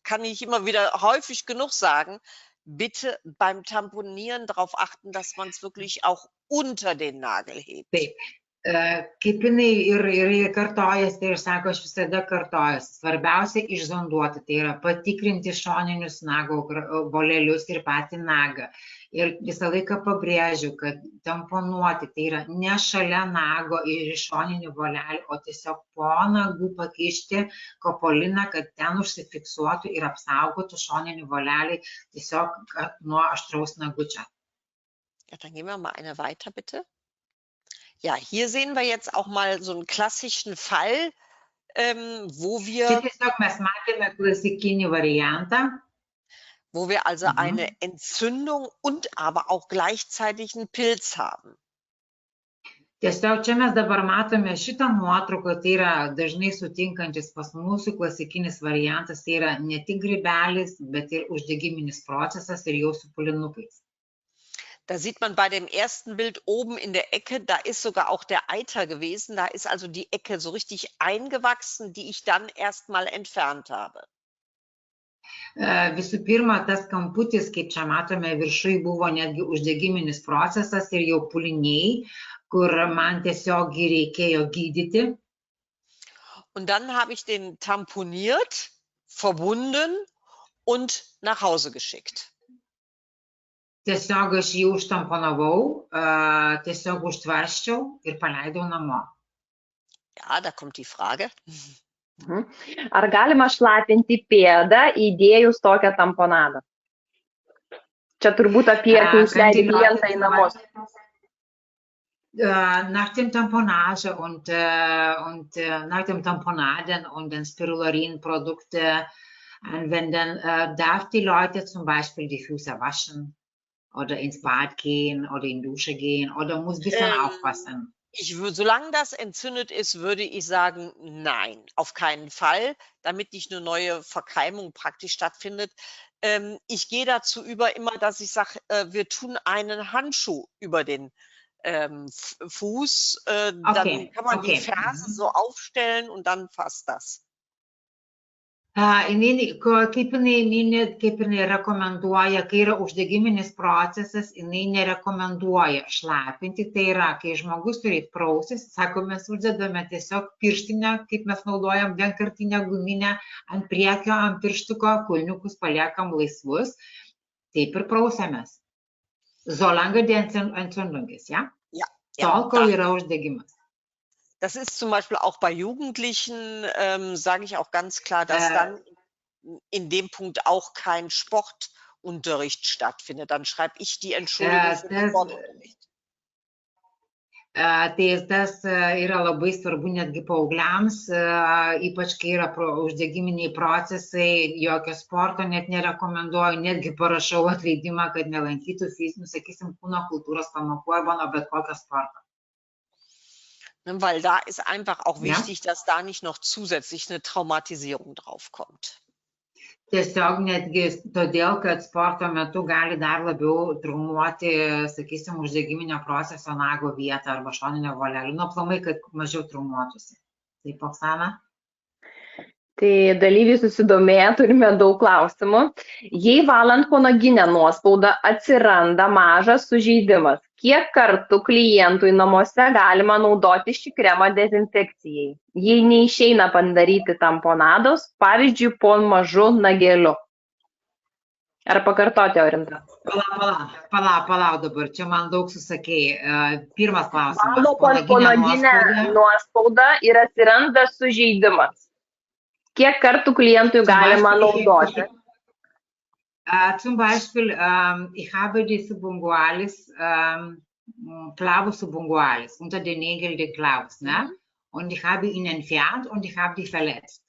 kann ich immer wieder häufig genug sagen, bitte beim Tamponieren darauf achten, dass man es wirklich auch unter den Nagel hebt. Taip. Kaip jinai ir kartojasi, ir sako, aš visada kartojasi. Svarbiausia išzonduoti, tai yra patikrinti šoninius nago volelius ir patį nagą. Ir visą laiką pabrėžiu, kad tamponuoti, tai yra ne šalia nago ir šoninių volelių, o tiesiog po nagų pakišti kopoliną, kad ten užsifiksuotų ir apsaugotų šoninių voleliai tiesiog nuo aštraus nagučio. Ja, dann gehen wir mal eine weiter, bitte. Ja, hier sehen wir jetzt auch mal so einen klassischen Fall, wo wir also eine Entzündung und aber auch gleichzeitig einen Pilz haben. Tiesiog čia mes dabar matome šitą nuotrauką, tai yra dažnai sutinkantis pas mūsų klasikinis variantas, tai yra ne tik grybelis, bet ir uždegiminis procesas ir jau su pulinukais. Da sieht man bei dem ersten Bild oben in der Ecke, da ist sogar auch der Eiter gewesen. Da ist also die Ecke so richtig eingewachsen, die ich dann erst mal entfernt habe. Visų pirma, tas kamputis, kaip čia matome, viršui buvo netgi uždegiminis procesas ir jau puliniai, kur man tiesiog reikėjo gydyti. Und dann habe ich den tamponiert, verbunden und nach Hause geschickt. Tiesiog aš jį užtamponavau, tiesiog užtvarsčiau ir paleidau namo. Ja, da kommt die Frage. Ar galima šlapinti pėdą įdėjus tokią tamponadą? Čia turbūt apie, kai išleidai klientą į namus. Nach dem Tamponage und nach dem Tamponaden und den Spirulorin-Produkte anwenden, darf die Leute zum Beispiel die Füße waschen. Oder ins Bad gehen oder in die Dusche gehen oder muss ein bisschen aufpassen? Solange das entzündet ist, würde ich sagen, nein, auf keinen Fall, damit nicht eine neue Verkeimung praktisch stattfindet. Ich gehe dazu über immer, dass ich sage, wir tun einen Handschuh über den Fuß, dann kann man die Ferse so aufstellen und dann fasst das. Kaip jinai rekomenduoja, kai yra uždegiminis procesas, jinai nerekomenduoja šlapinti. Tai yra, kai žmogus turi prausis, sako, mes uždedame tiesiog pirštinę, kaip mes naudojam vienkartinę guminę ant priekio, ant pirštuko, kulniukus paliekam laisvus, taip ir prausiamės. Solange die Entzündung ist, ja? Ja. Tol, kol yra uždegimas. Das ist zum Beispiel auch bei Jugendlichen, sage ich auch ganz klar, dass dann in dem Punkt auch kein Sportunterricht stattfindet. Dann schreibe ich die Entschuldigung für den Sportunterricht. Tai tas yra labai svarbu netgi paaugliams, ypač kai yra uždegiminiai procesai, jokio sporto net nerekomenduoju, netgi parašau atleidimą, kad nelankytų fizinių, sakysim, kūno kultūros pamokų arba nuo bet kokio sporto. Weil da ist einfach auch wichtig, dass da nicht noch zusätzlich eine Traumatisierung draufkommt. Tiesiog netgi todėl, kad sporto metu gali dar labiau traumuoti, sakysim, uždegiminio proceso nago vietą arba šoninio volelio. Nu, aplamai, kad mažiau traumuotųsi. Taip, Oksana? Tai dalyviai susidomėję, turime daug klausimų. Jei valant po naginę nuospaudą atsiranda mažas sužeidimas, kiek kartų klientui namuose galima naudoti šį kremą dezinfekcijai, jei neišeina padaryti tamponados, pavyzdžiui, po mažu nageliu? Ar pakartoti, Orinta? Palauk dabar, čia man daug susakėjai. Pirmas klausimas. Valo po naginę nuospaudą ir atsiranda sužeidimas. Kiek kartų klientui galima naudoti? Zum Beispiel, ich habe diese Bungualis, Clavus Bungualis, unter den Nägeln der Clavus, ne? Und ich habe ihn entfernt und ich habe die verletzt.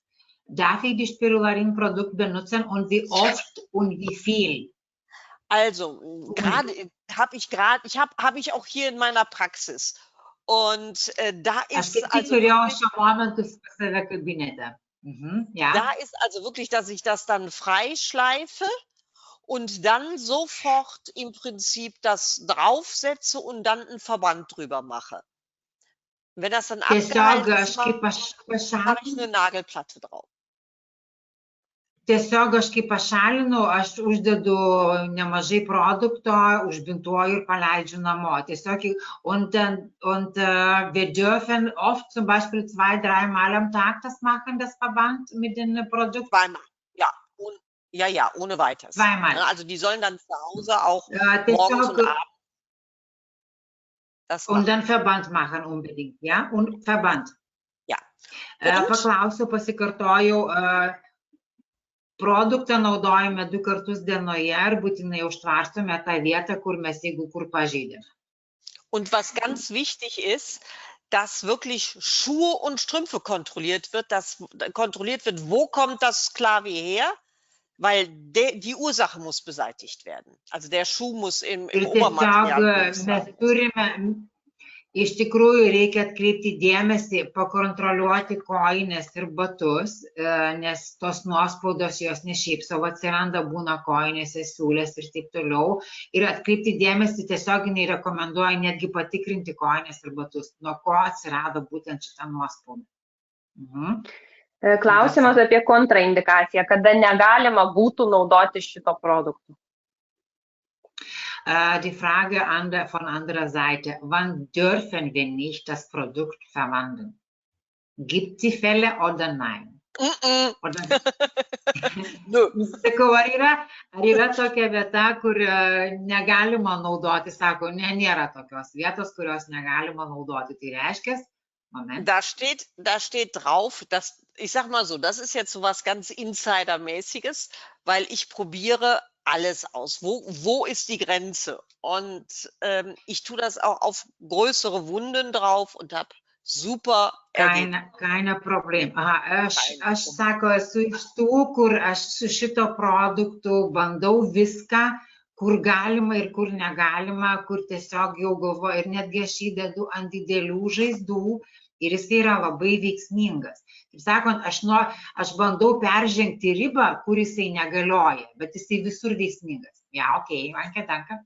Darf ich die Spirularin-Produkt benutzen und wie oft und wie viel? Also, habe ich auch hier in meiner Praxis. Und da ist Da ist also wirklich, dass ich das dann freischleife und dann sofort im Prinzip das draufsetze und dann einen Verband drüber mache. Wenn das dann abgehalten ist, mache ich eine Nagelplatte drauf. Tiesiog aš kai pašalinu, aš uždedu nemažai produkto, užbintuoju ir paleidžiu namo. Tiesiog, und wir dürfen oft zum Beispiel 2-3 Mal am Tag das machen, das Verband mit den Produkten. Zweimal, ja. Ja, ohne weiteres. Zweimal. Also die sollen dann zu Hause auch morgens und abends das machen. Und dann Verband machen unbedingt, ja? Und Verband. Ja. Paklausiu, pasikartoju, produktą naudojame 2 kartus dienoje ir būtinai užtvarstome tą vietą, kur mes jeigu kur pažeidėme. Und was ganz wichtig ist, dass wirklich Schuhe und Strümpfe kontrolliert wird, wo kommt das Klavier her, weil die Ursache muss beseitigt werden. Also der Schuh muss im Obermaterial sein. Iš tikrųjų reikia atkreipti dėmesį, pakontroliuoti kojines ir batus, nes tos nuospaudos jos ne šiaip savo atsiranda, būna kojinėse, siūlės ir taip toliau. Ir atkreipti dėmesį tiesioginiai rekomenduoju netgi patikrinti kojines ir batus, nuo ko atsirado būtent šitą nuospaudą. Klausimas apie kontraindikaciją, kada negalima būtų naudoti šito produkto. Die Frage von anderer Seite, wann dürfen wir nicht das Produkt verwenden? Gibt es Fälle oder nein? Sakau, ar yra tokia vieta, kur negalima naudoti? Sako, ne, nėra tokios vietos, kurios negalima naudoti. Tai reiškia, Moment. Da steht drauf, ich sag mal so, das ist jetzt so was ganz Insidermäßiges, weil ich probiere alles aus. Wo ist die Grenze? Und ich tue das auch auf größere Wunden drauf und habe super Ergebnisse. Keine Problem. Aš sako, esu iš tų, kur aš su šito produktu bandau viską, kur galima ir kur negalima, kur tiesiog jau galvoju ir netgi aš įdedu ant didelių žaizdų ir jis yra labai veiksmingas. Kaip sakant, aš bandau peržengti ribą, kur jisai negalioja, bet jisai visur veiksmingas. Ja, okay, danke.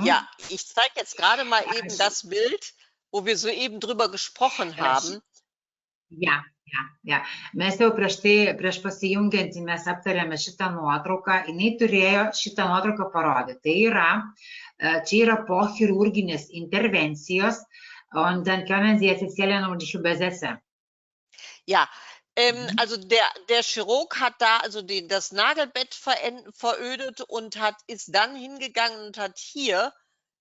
Ja, ich zeige jetzt gerade mal eben das Bild, wo wir soeben drüber gesprochen haben. Ja. Mes jau prieš pasijungiant, mes aptarėme šitą nuotrauką, jinai turėjo šitą nuotrauką parodyti. Tai yra, čia yra po chirurginės intervencijos, und dann können Sie jetzt erzählen die Übersetzer. Ja, also der Chirurg hat da also das Nagelbett verödet und ist dann hingegangen und hat hier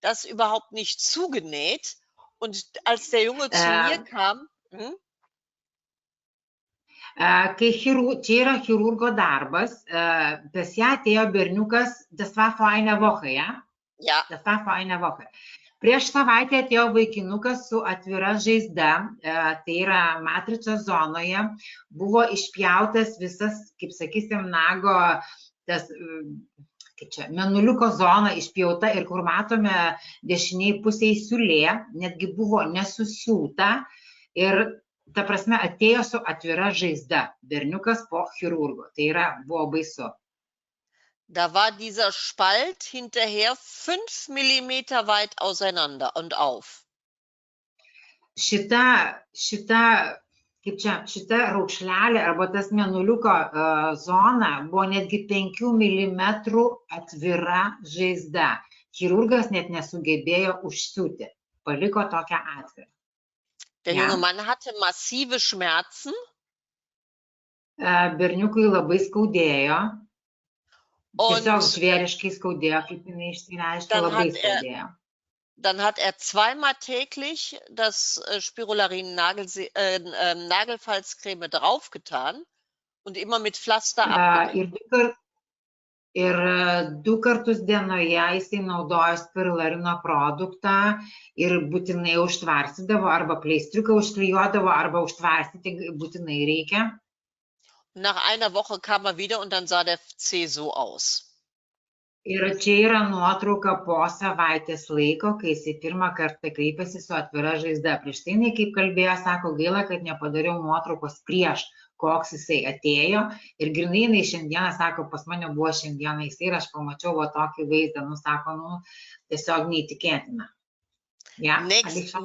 das überhaupt nicht zugenäht. Und als der Junge zu mir kam, Mhm. Kai čia yra chirurgo darbas, pas ją atėjo berniukas, das war vor einer Woche, ja? Ja. Das war vor einer Woche. Prieš savaitę atėjo vaikinukas su atvira žaizda, tai yra matricos zonoje, buvo išpjautas visas, kaip sakysim, nago, tas, kaip čia, mėnuliuko zona išpjauta ir kur matome dešiniai pusėje siūlė, netgi buvo nesusiūta ir ta prasme, atėjo su atvira žaizda, berniukas po chirurgo, tai yra, buvo baisu. Da war dieser Spalt hinterher 5 Millimeter weit auseinander und auf. Šita, kaip čia, šita raukšlelė arba tas mėnuliuko zona buvo netgi 5 mm atvira žaizda. Chirurgas net nesugebėjo užsiūti, paliko tokią atvirą. Der junge Mann hatte massive Schmerzen. Berniukui labai skaudėjo. Tiesiog žvėriškai skaudėjo, kaip jinai išsireiškė, labai skaudėjo. Dann hat zweimal täglich das Spirularin Nagelfalzcreme draufgetan und immer mit Pflaster abgedeckt. Ir 2 kartus dienoje jisai naudojo spirularino produktą ir būtinai užtvarsydavo, arba pleistriuką užklijuodavo, arba užtvarsyti būtinai reikia. Nach einer Woche kam wieder und dann sah der C so aus. Ir čia yra nuotrauka po savaitės laiko, kai jisai pirmą kartą kreipėsi su atvira žaizda. Prieš tai, kaip kalbėjo, sako, gaila, kad nepadariau nuotraukos prieš, koks jisai atėjo. Ir grinai jinai šiandieną, sako, pas mane buvo šiandieną jisai ir aš pamačiau tokį vaizdą, sako, tiesiog neįtikėtina. Ja, nächste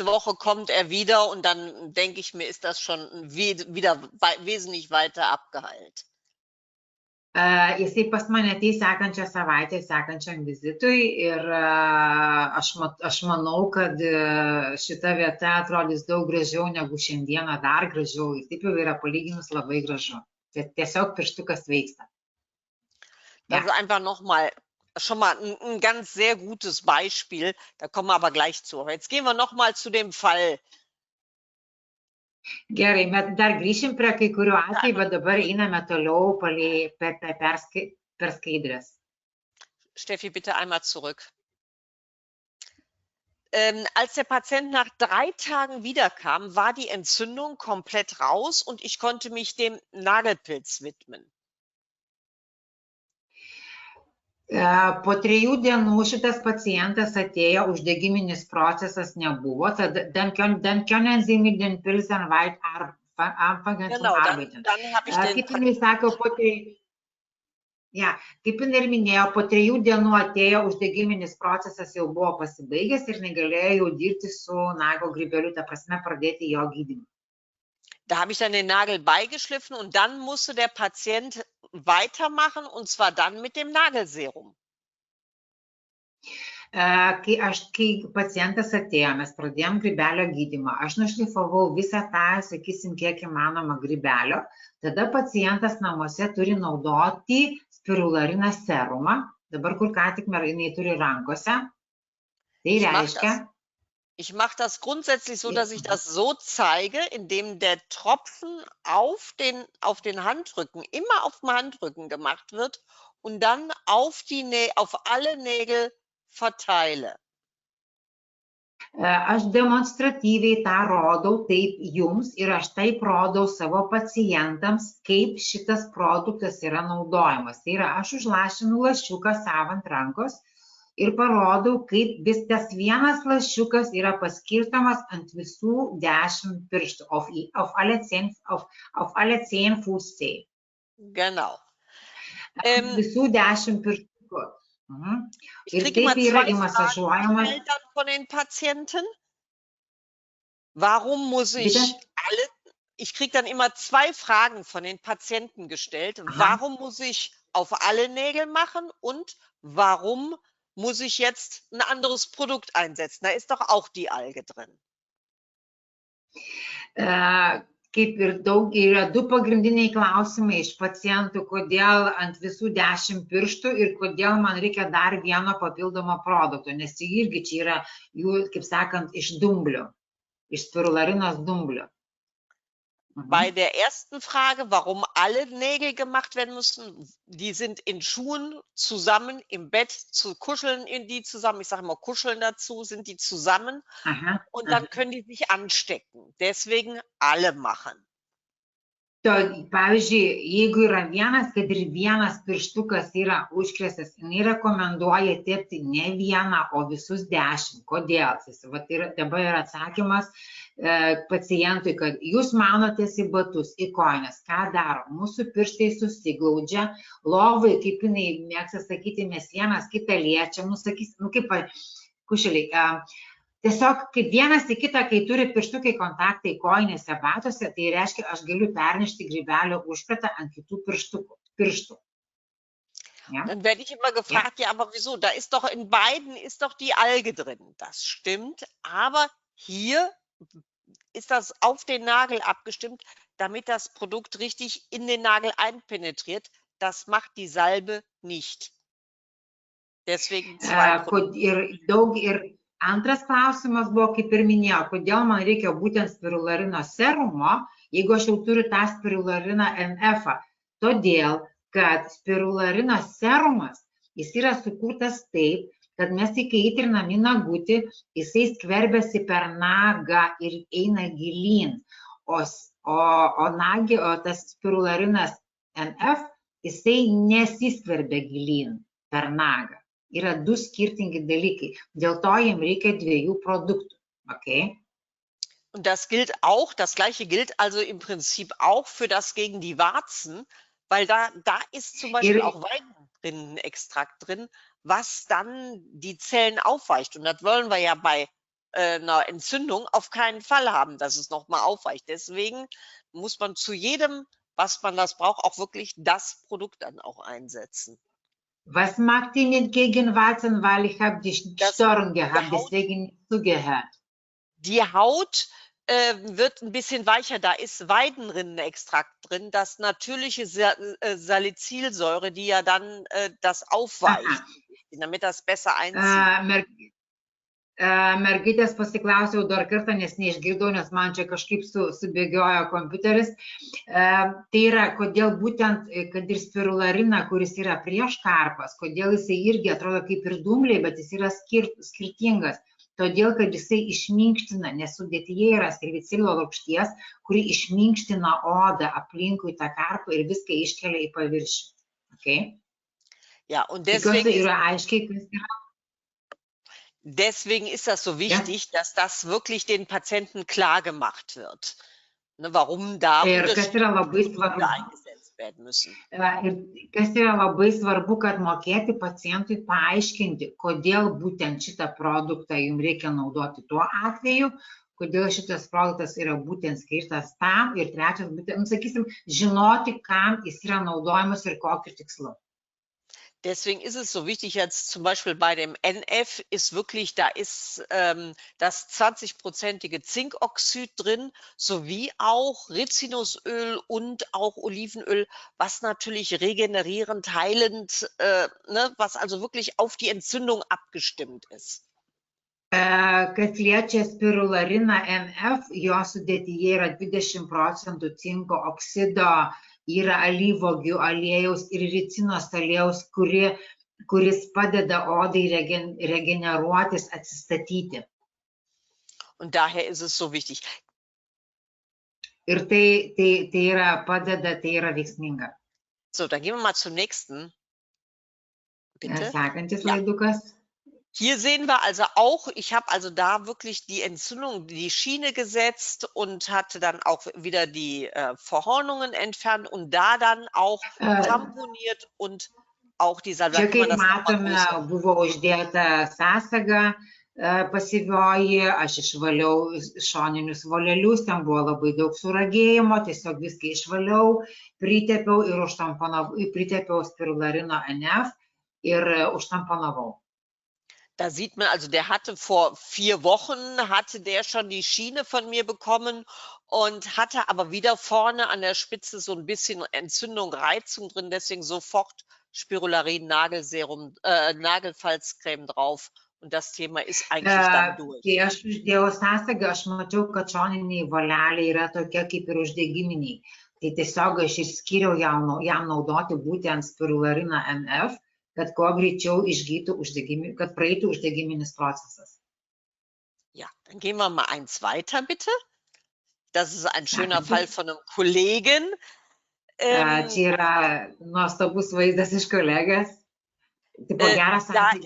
Woche kommt wieder und dann denke ich mir, ist das schon wieder wesentlich weiter abgeheilt. Jisai pas mane ateis sekančią savaitę, sekančiam vizitui ir aš manau, kad šita vieta atrodys daug gražiau negu šiandieną, dar gražiau. Ir taip jau yra palyginus labai gražu. Tiesiog pirštukas veiksta. Das ist einfach nochmal schon mal ein ganz sehr gutes Beispiel. Da kommen wir aber gleich zu. Jetzt gehen wir nochmal zu dem Fall. Gerai, bet dar grįšim prie kai kurių atvejų, bet dabar einame toliau per skaidrės. Steffi, bitte einmal zurück. Als der Patient nach 3 Tagen wiederkam, war die Entzündung komplett raus und ich konnte mich dem Nagelpilz widmen. Po 3 dienų šitas pacientas atėjo, uždegiminis procesas nebuvo, tada dann können Sie mit den Pilzen weit anfangen zu arbeiten. Kaip jinai sako, kaip jinai ir minėjo, po 3 dienų atėjo, uždegiminis procesas jau buvo pasibaigęs ir negalėjo jau dirbti su nago grybeliu, ta prasme pradėti jo gydymą. Da habe ich dann den Nagel beigeschliffen und dann musste der Patient weitermachen und zwar dann mit dem Nagelserum. Kai pacientas atėjo, mes pradėjom grybelio gydymą, aš nušlifavau visą tą, sakysim, kiek įmanoma grybelio, tada pacientas namuose turi naudoti spirulariną serumą, dabar kur ką tik jinai turi rankose, tai reiškia. Ich mache das grundsätzlich so, dass ich das so zeige, indem der Tropfen auf den Handrücken, immer auf dem Handrücken gemacht wird und dann auf alle Nägel verteile. Aš demonstratyviai tą rodau taip jums ir aš taip rodau savo pacientams, kaip šitas produktas yra naudojamas. Tai yra, aš užlašinu lašiuką savo ant rankos ir parodau, kaip vis tas vienas lašiukas yra paskirstamas ant visų 10 pirštų, auf alle 10 Fußzehen. Genau. Visų 10 pirštų. Ich kriege immer 2 Fragen von den Patienten. Warum muss ich ich kriege dann immer 2 Fragen von den Patienten gestellt. Warum muss ich auf alle Nägel machen und warum muss ich jetzt ein anderes Produkt einsetzen? Da ist doch auch die Alge drin. Kaip ir daug, yra 2 pagrindiniai klausimai iš pacientų, kodėl ant visų 10 pirštų ir kodėl man reikia dar vieno papildomo produkto, nes irgi čia yra jų, kaip sakant, iš dumblių. iš spirularinos dumblių. Bei der ersten Frage, warum alle Nägel gemacht werden müssen, die sind in Schuhen zusammen, im Bett zu kuscheln in die zusammen. Ich sage immer kuscheln dazu, sind die zusammen Aha, und dann können die sich anstecken. Deswegen alle machen. Pavyzdžiui, jeigu yra vienas, kad ir vienas pirštukas yra užkrėstas, jinai rekomenduoja tepti ne vieną, o visus 10. Kodėl? Vat dabar yra atsakymas pacientui, kad jūs maunotės į batus, į kojines. Ką daro? Mūsų pirštai susiglaudžia, lovai, kaip jinai mėgsta sakyti, mes vienas kitą liečiam, sakysim, kaip kušeliai. Tiesiog kaip vienas į kitą, kai turi pirštukai kontaktai kojinėse batuose, tai reiškia, aš galiu pernešti grybelio užkratą ant kitų pirštų. Ja? Dann werde ich immer gefragt, ja, aber wieso? Da ist doch in beiden ist doch die Alge drin. Das stimmt, aber hier ist das auf den Nagel abgestimmt, damit das Produkt richtig in den Nagel einpenetriert. Das macht die Salbe nicht. Deswegen zwei Produkte. Antras klausimas buvo, kaip ir minėjau, kodėl man reikia būtent spirularino serumo, jeigu aš jau turiu tą spirulariną NF. Todėl, kad spirularino serumas, jis yra sukurtas taip, kad mes kai įtrinam į nagutį, jisai skverbiasi per nagą ir eina gilyn. O tas spirularinas NF, jisai nesiskverbia gilyn per nagą. Yra du skirtingi dalykai. Dėl to jiem reikia 2 Produktų. Okay? Und das gilt auch, das Gleiche gilt also im Prinzip auch für das gegen die Warzen, weil da ist zum Beispiel auch Weidenrinnenextrakt drin, was dann die Zellen aufweicht. Und das wollen wir ja bei einer Entzündung auf keinen Fall haben, dass es nochmal aufweicht. Deswegen muss man zu jedem, was man das braucht, auch wirklich das Produkt dann auch einsetzen. Was macht die nicht gegen Warzen, weil ich habe die Störung gehabt, deswegen nicht zugehört. Die Haut wird ein bisschen weicher, da ist Weidenrinnenextrakt drin, das natürliche Salicylsäure, die ja dann das aufweicht, damit das besser einzieht. Mergaitės pasiklausiau dar kartą, nes neišgirdau, nes man čia kažkaip subėgiojo kompiuteris. Tai yra, kodėl būtent, kad ir spirulariną, kuris yra prieš karpas, kodėl jisai irgi atrodo kaip ir dumbliai, bet jis yra skirtingas. Todėl, kad jisai išminkština, nes sudėtyje yra salicilo rūgšties, kuri išminkština odą aplinkui tą karpą ir viską iškelia į paviršių. Okay? Ja, und deswegen yra aiškiai, kas yra. Deswegen ist das so wichtig, dass das wirklich den Patienten klar gemacht wird, ne, warum da Unterschiede eingesetzt werden müssen. Ir kas yra labai svarbu, kad mokėti pacientui paaiškinti, kodėl būtent šitą produktą jums reikia naudoti tuo atveju, kodėl šitas produktas yra būtent skirtas tam ir trečias, būtent, sakysim, žinoti, kam jis yra naudojamas ir kokiu tikslu. Deswegen ist es so wichtig, jetzt zum Beispiel bei dem NF ist wirklich, da ist das 20-prozentige Zinkoxid drin, sowie auch Rizinusöl und auch Olivenöl, was natürlich regenerierend, heilend, ne, was also wirklich auf die Entzündung abgestimmt ist. Kas liečia spirulariną NF, jo sudėtyje yra 20% cinko oksido, yra alyvuogių aliejaus ir ricinos aliejaus, kuris padeda odai regeneruotis, atsistatyti. Und daher ist es so wichtig. Ir tai yra padeda, tai yra veiksminga. So, dann gehen wir mal zum nächsten. Bitte. Sekantis laidukas. Hier sehen wir also auch, ich habe also da wirklich die Entzündung, die Schiene gesetzt und hatte dann auch wieder die Verhornungen entfernt und da dann auch tamponiert und auch die Salbe. Čia, kaip matome, buvo uždėta sąsaga pasyvioji, aš išvaliau šoninius volelius, ten buvo labai daug suragėjimo, tiesiog viską išvaliau, pritepiau ir pritepiau spirularino NF ir užtamponavau. Da sieht man, also der hatte vor 4 Wochen, hatte der schon die Schiene von mir bekommen und hatte aber wieder vorne an der Spitze so ein bisschen Entzündung, Reizung drin, deswegen sofort Spirularin Nagelserum, Nagelfalzcreme drauf Und das Thema ist eigentlich dann durch. Tai aš uždėjau sąsagą, aš mačiau, kad šoniniai voleliai yra tokie kaip ir uždegiminiai. Tai tiesiog aš išskyriau jam naudoti būtent spirulariną NF, kad kuo greičiau išgytų kad praeitų uždegiminis procesas. Ja, dann gehen wir mal eins weiter, bitte. Das ist ein schöner Fall von einem Kollegen. Čia yra nuostabus vaizdas iš kolegės. Da ist ein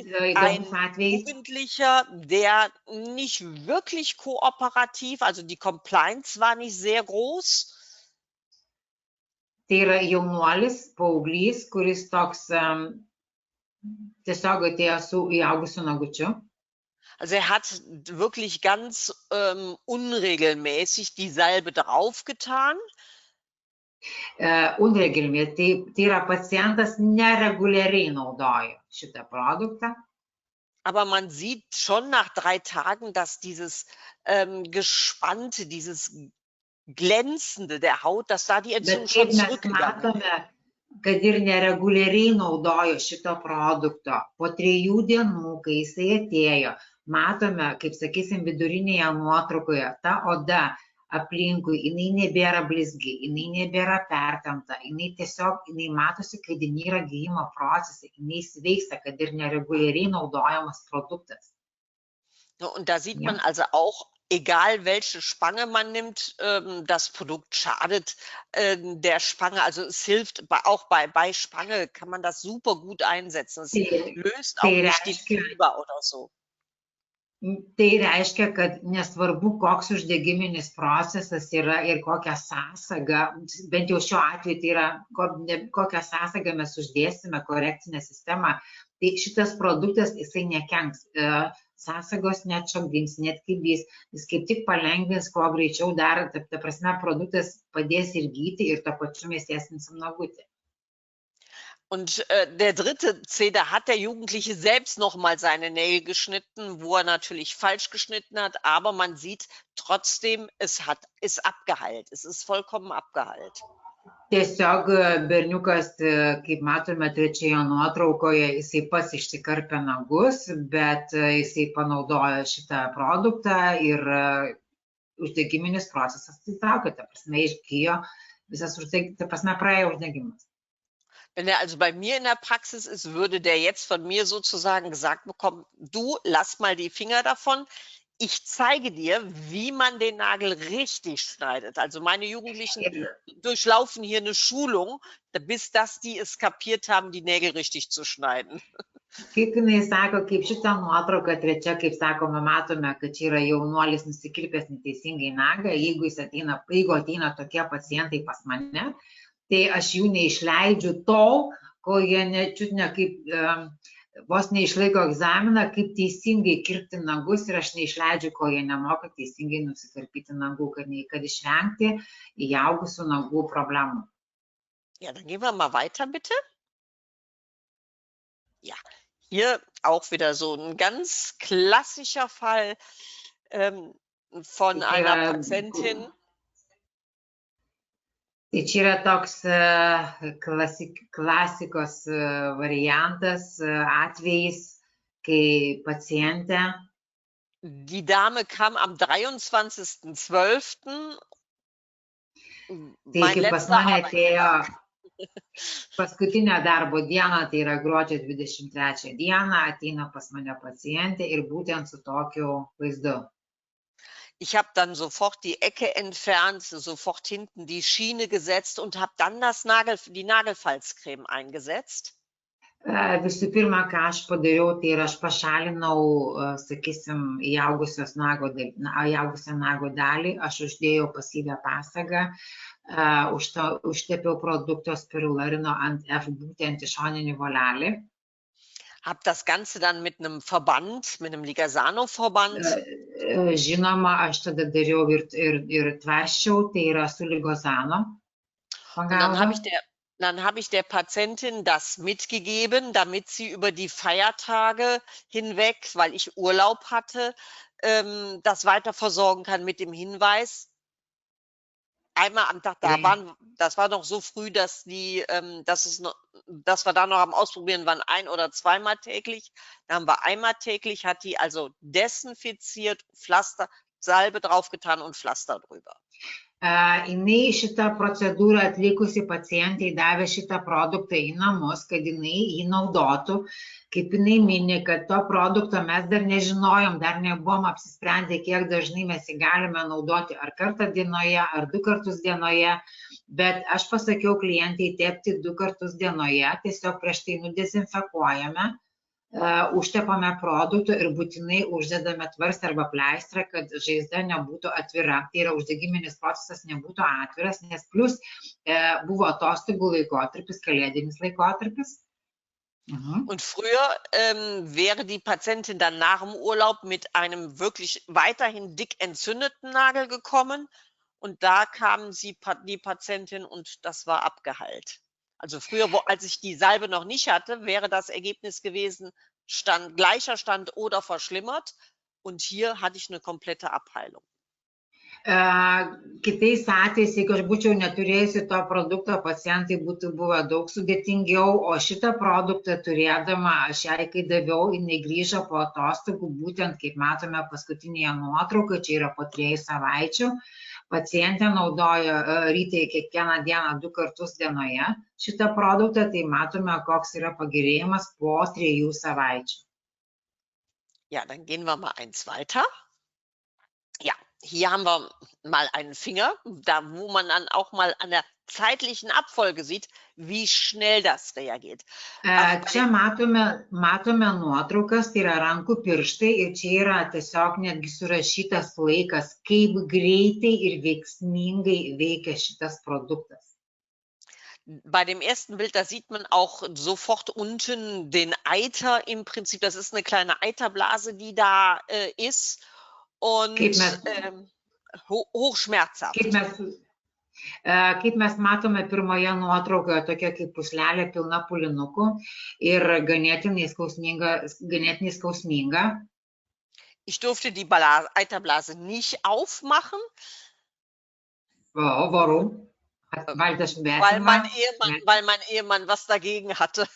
Jugendlicher, der nicht wirklich kooperativ, also die Compliance war nicht sehr groß. Tai yra jaunuolis, paauglys, kuris toks tiesiog atėjo su įaugusiu nagučiu. Also er hat wirklich ganz unregelmäßig die Salbe draufgetan. Unregelmäßig, tai yra pacientas nereguliariai naudoja šitą produktą. Aber man sieht schon nach 3 Tagen, dass dieses Gespannte, dieses Glänzende der Haut, dass da die Entzündung schon zurückgegangen ist. Kad ir nereguliariai naudojo šito produkto. Po 3 dienų, kai jisai atėjo, matome, kaip sakysim, vidurinėje nuotraukoje, ta oda aplinkui, jinai nebėra blizgi, jinai nebėra pertempta, jinai matosi, kad jinai yra gijimo procesai, jinai sveiksta, kad ir nereguliariai naudojamas produktas. Und da sieht man also auch, egal welche Spange man nimmt, das Produkt schadet der Spange. Also es hilft, auch bei Spange kann man das super gut einsetzen. Es löst auch nicht die Fieber oder so. Tai reiškia, kad nesvarbu, koks uždegiminis procesas yra ir kokią sąsagą, bent jau šiuo atveju tai yra, kokią sąsagą mes uždėsime, korekcinę sistemą, tai šitas produktas jisai nekenks. Sąsagos neatšokdins, neatkibys, jis kaip tik palengvins, kuo greičiau dar, ta prasme, produktas padės ir gyti ir to pačiu mes tiesinsim nagutį. Und der dritte C, da hat der Jugendliche selbst nochmal seine Nägel geschnitten, wo er natürlich falsch geschnitten hat, aber man sieht trotzdem, ist abgeheilt. Es ist vollkommen abgeheilt. Tiesiog berniukas, kaip matome trečioje nuotraukoje, jisai pats išsikarpė nagus, bet jisai panaudojo šitą produktą ir uždegiminis procesas įtraukė, ta prasme, išgijo visas ta prasme, praėjo uždegimas. Wenn er also bei mir in der Praxis ist, würde der jetzt von mir sozusagen gesagt bekommen, du, lass mal die Finger davon. Ich zeige dir, wie man den Nagel richtig schneidet. Also meine Jugendlichen durchlaufen hier eine Schulung, bis die es kapiert haben, die Nägel richtig zu schneiden. Kaip jinai sako, kaip šitą nuotrauką trečia, kaip sakoma, matome, kad čia yra jaunuolis nusikirpęs neteisingai nagą, jeigu ateina tokie pacientai pas mane, tai aš jų neišleidžiu tol, kol jie vos neišlaiko egzaminą, kaip teisingai kirpti nagus ir aš neišleidžiu, kol jie nemoka teisingai nusikarpyti nagų, kad išvengti įaugusių nagų problemų. Ja, dann gehen wir mal weiter, bitte. Ja, hier auch wieder so ein ganz klassischer Fall von einer Patientin. Tai čia yra toks klasikos variantas, atvejis, kai pacientė. Die Dame kam am 23.12. Tai kaip pas mane atėjo paskutinę darbo dieną, tai yra gruodžio 23 dieną, ateina pas mane pacientė ir būtent su tokiu vaizdu. Ich habe dann sofort die Ecke entfernt, sofort hinten die Schiene gesetzt und habe dann die Nagelfalzcreme eingesetzt. Visų pirma, ką aš padariau, tai yra aš pašalinau, sakysim, įaugusią nago dalį, aš uždėjau pasyvią pasagą, užtepiau produkto spirularino ant F būtent į šoninį volelį. Habe das Ganze dann mit einem Verband, mit einem Ligasano-Verband. Žinoma, aš tada dariau ir tvarsčiau, tai yra su Ligasano. Und dann habe ich der Patientin das mitgegeben, damit sie über die Feiertage hinweg, weil ich Urlaub hatte, das weiter versorgen kann mit dem Hinweis, einmal am Tag da waren. Das war noch so früh, dass wir da noch am Ausprobieren waren, 1- oder 2-mal täglich. Da haben wir einmal täglich, hat die also desinfiziert, Pflaster, Salbe draufgetan und Pflaster drüber. Jinai šitą procedūrą atlikusi pacientai davė šitą produktą į namus, kad jinai jį naudotų. Kaip jinai mini, kad to produkto mes dar nežinojom, dar nebuvom apsisprendę, kiek dažnai mes jį galime naudoti, ar kartą dienoje, ar 2 kartus dienoje. Bet aš pasakiau klientai tepti 2 kartus dienoje, tiesiog prieš tai nudezinfekuojame. Užtepame produktų ir būtinai uždedame tvarstą arba pleistrą, kad žaizda nebūtų atvira. Tai yra uždegiminis procesas nebūtų atviras, nes plus buvo atostogų laikotarpis, kalėdinis laikotarpis. Und früher wäre die Patientin dann nach dem Urlaub mit einem wirklich weiterhin dick entzündeten Nagel gekommen und da kam die Patientin und das war abgeheilt. Also früher, als ich die Salbe noch nicht hatte, wäre das Ergebnis gewesen, gleicher Stand oder verschlimmert. Und hier hatte ich eine komplette Abheilung. Kitais atvejais, jeigu aš būčiau neturėjusi to produkto, pacientai būtų buvę daug sudėtingiau, o šitą produktą turėdama, aš jai kai daviau, jinai grįžo po atostogų, būtent kaip matome paskutinėje nuotraukoje, čia yra po 3 savaičių. Pacientė naudoja rytai kiekvieną dieną 2 kartus dienoje šitą produktą, tai matome, koks yra pagerėjimas po 3 savaičių. Ja, dann gehen wir mal eins weiter. Ja, hier haben wir mal einen Finger, wo man dann auch mal an der zeitlichen Abfolge sieht, wie schnell das reagiert. Čia matome nuotraukas, tai yra rankų pirštai ir čia yra tiesiog netgi surašytas laikas, kaip greitai ir veiksmingai veikia šitas produktas. Bei dem ersten Bild, da sieht man auch sofort unten den Eiter im Prinzip. Das ist eine kleine Eiterblase, die da ist und hochschmerzhaft. Kaip mes matome pirmoje nuotraukoje, tokia kaip puslelė pilna pulinukų ir ganėtinai skausminga. Ich durfte die Eiterblase nicht aufmachen. Warum? Weil mein Ehemann was dagegen hatte.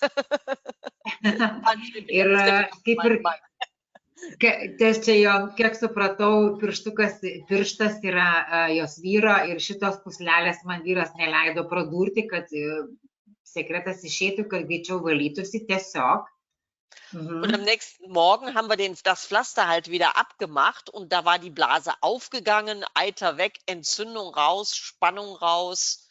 Tas čia jo, kiek supratau, pirštas yra jos vyro ir šitos puslelės man vyras neleido pradurti, kad sekretas išeitų, kad greičiau valytųsi tiesiog. Und am nächsten Morgen haben wir das Pflaster halt wieder abgemacht und da war die Blase aufgegangen, Eiter weg, Entzündung raus, Spannung raus.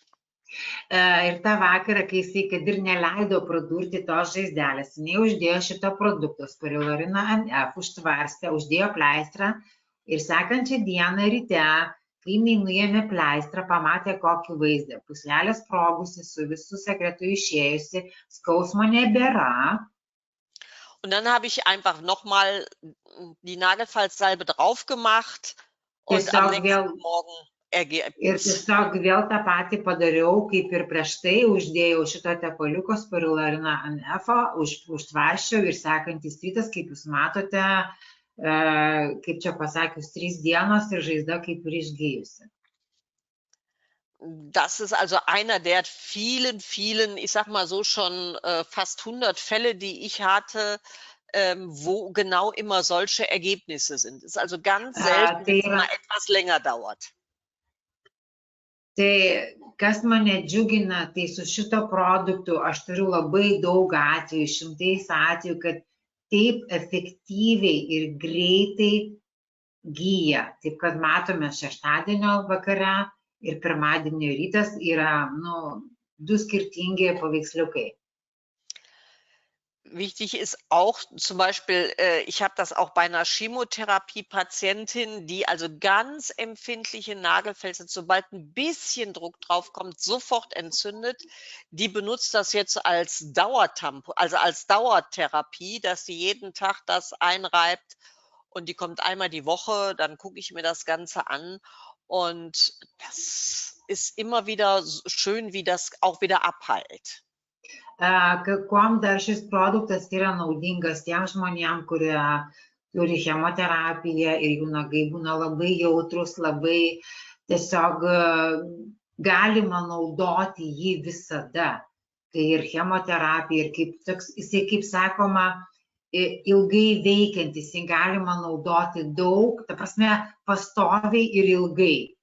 Ir tą vakarą, kai jisai, kad ir neleido pradurti tos žaizdelės, jinai uždėjo šito produkto, Spirulariną NF, užtvarstė, uždėjo pleistrą ir sekančią dieną ryte, kai jinai nuėmė pleistrą, pamatė kokį vaizdą. Puslelė sprogusi, su visų sekretu išėjusi, skausmo nebėra. Und dann habe ich einfach nochmal die Nagelfalzsalbe drauf gemacht und am nächsten Morgen Ir tiesiog vėl tą patį padariau, kaip ir prieš tai, uždėjau šito tepaliuko Spirulariną NF, užtvarščiau ir sekantis rytas, kaip jūs matote, kaip čia pasakius, 3 dienos ir žaizda kaip ir išgijusi. Das ist also einer der vielen, ich sag mal so schon fast 100 Fälle, die ich hatte, wo genau immer solche Ergebnisse sind. Es ist also ganz selten, dass es mal etwas länger dauert. Tai kas mane džiugina, tai su šito produktu aš turiu labai daug atvejų, šimtais atvejų, kad taip efektyviai ir greitai gyja. Taip, kad matome šeštadienio vakare ir pirmadienio rytas yra 2 skirtingi paveiksliukai. Wichtig ist auch zum Beispiel, ich habe das auch bei einer Chemotherapie-Patientin, die also ganz empfindliche Nagelfälze, sobald ein bisschen Druck drauf kommt, sofort entzündet. Die benutzt das jetzt als Dauertampon, also als Dauertherapie, dass sie jeden Tag das einreibt und die kommt einmal die Woche, dann gucke ich mir das Ganze an und das ist immer wieder schön, wie das auch wieder abheilt. Kuom dar šis produktas yra naudingas tiem žmonėm, kurie turi chemoterapiją ir jų nagai būna labai jautrus, labai tiesiog galima naudoti jį visada. Tai ir chemoterapija, ir jisai, kaip sakoma, ilgai veikiantis, jį galima naudoti daug, ta prasme, pastoviai ir ilgai.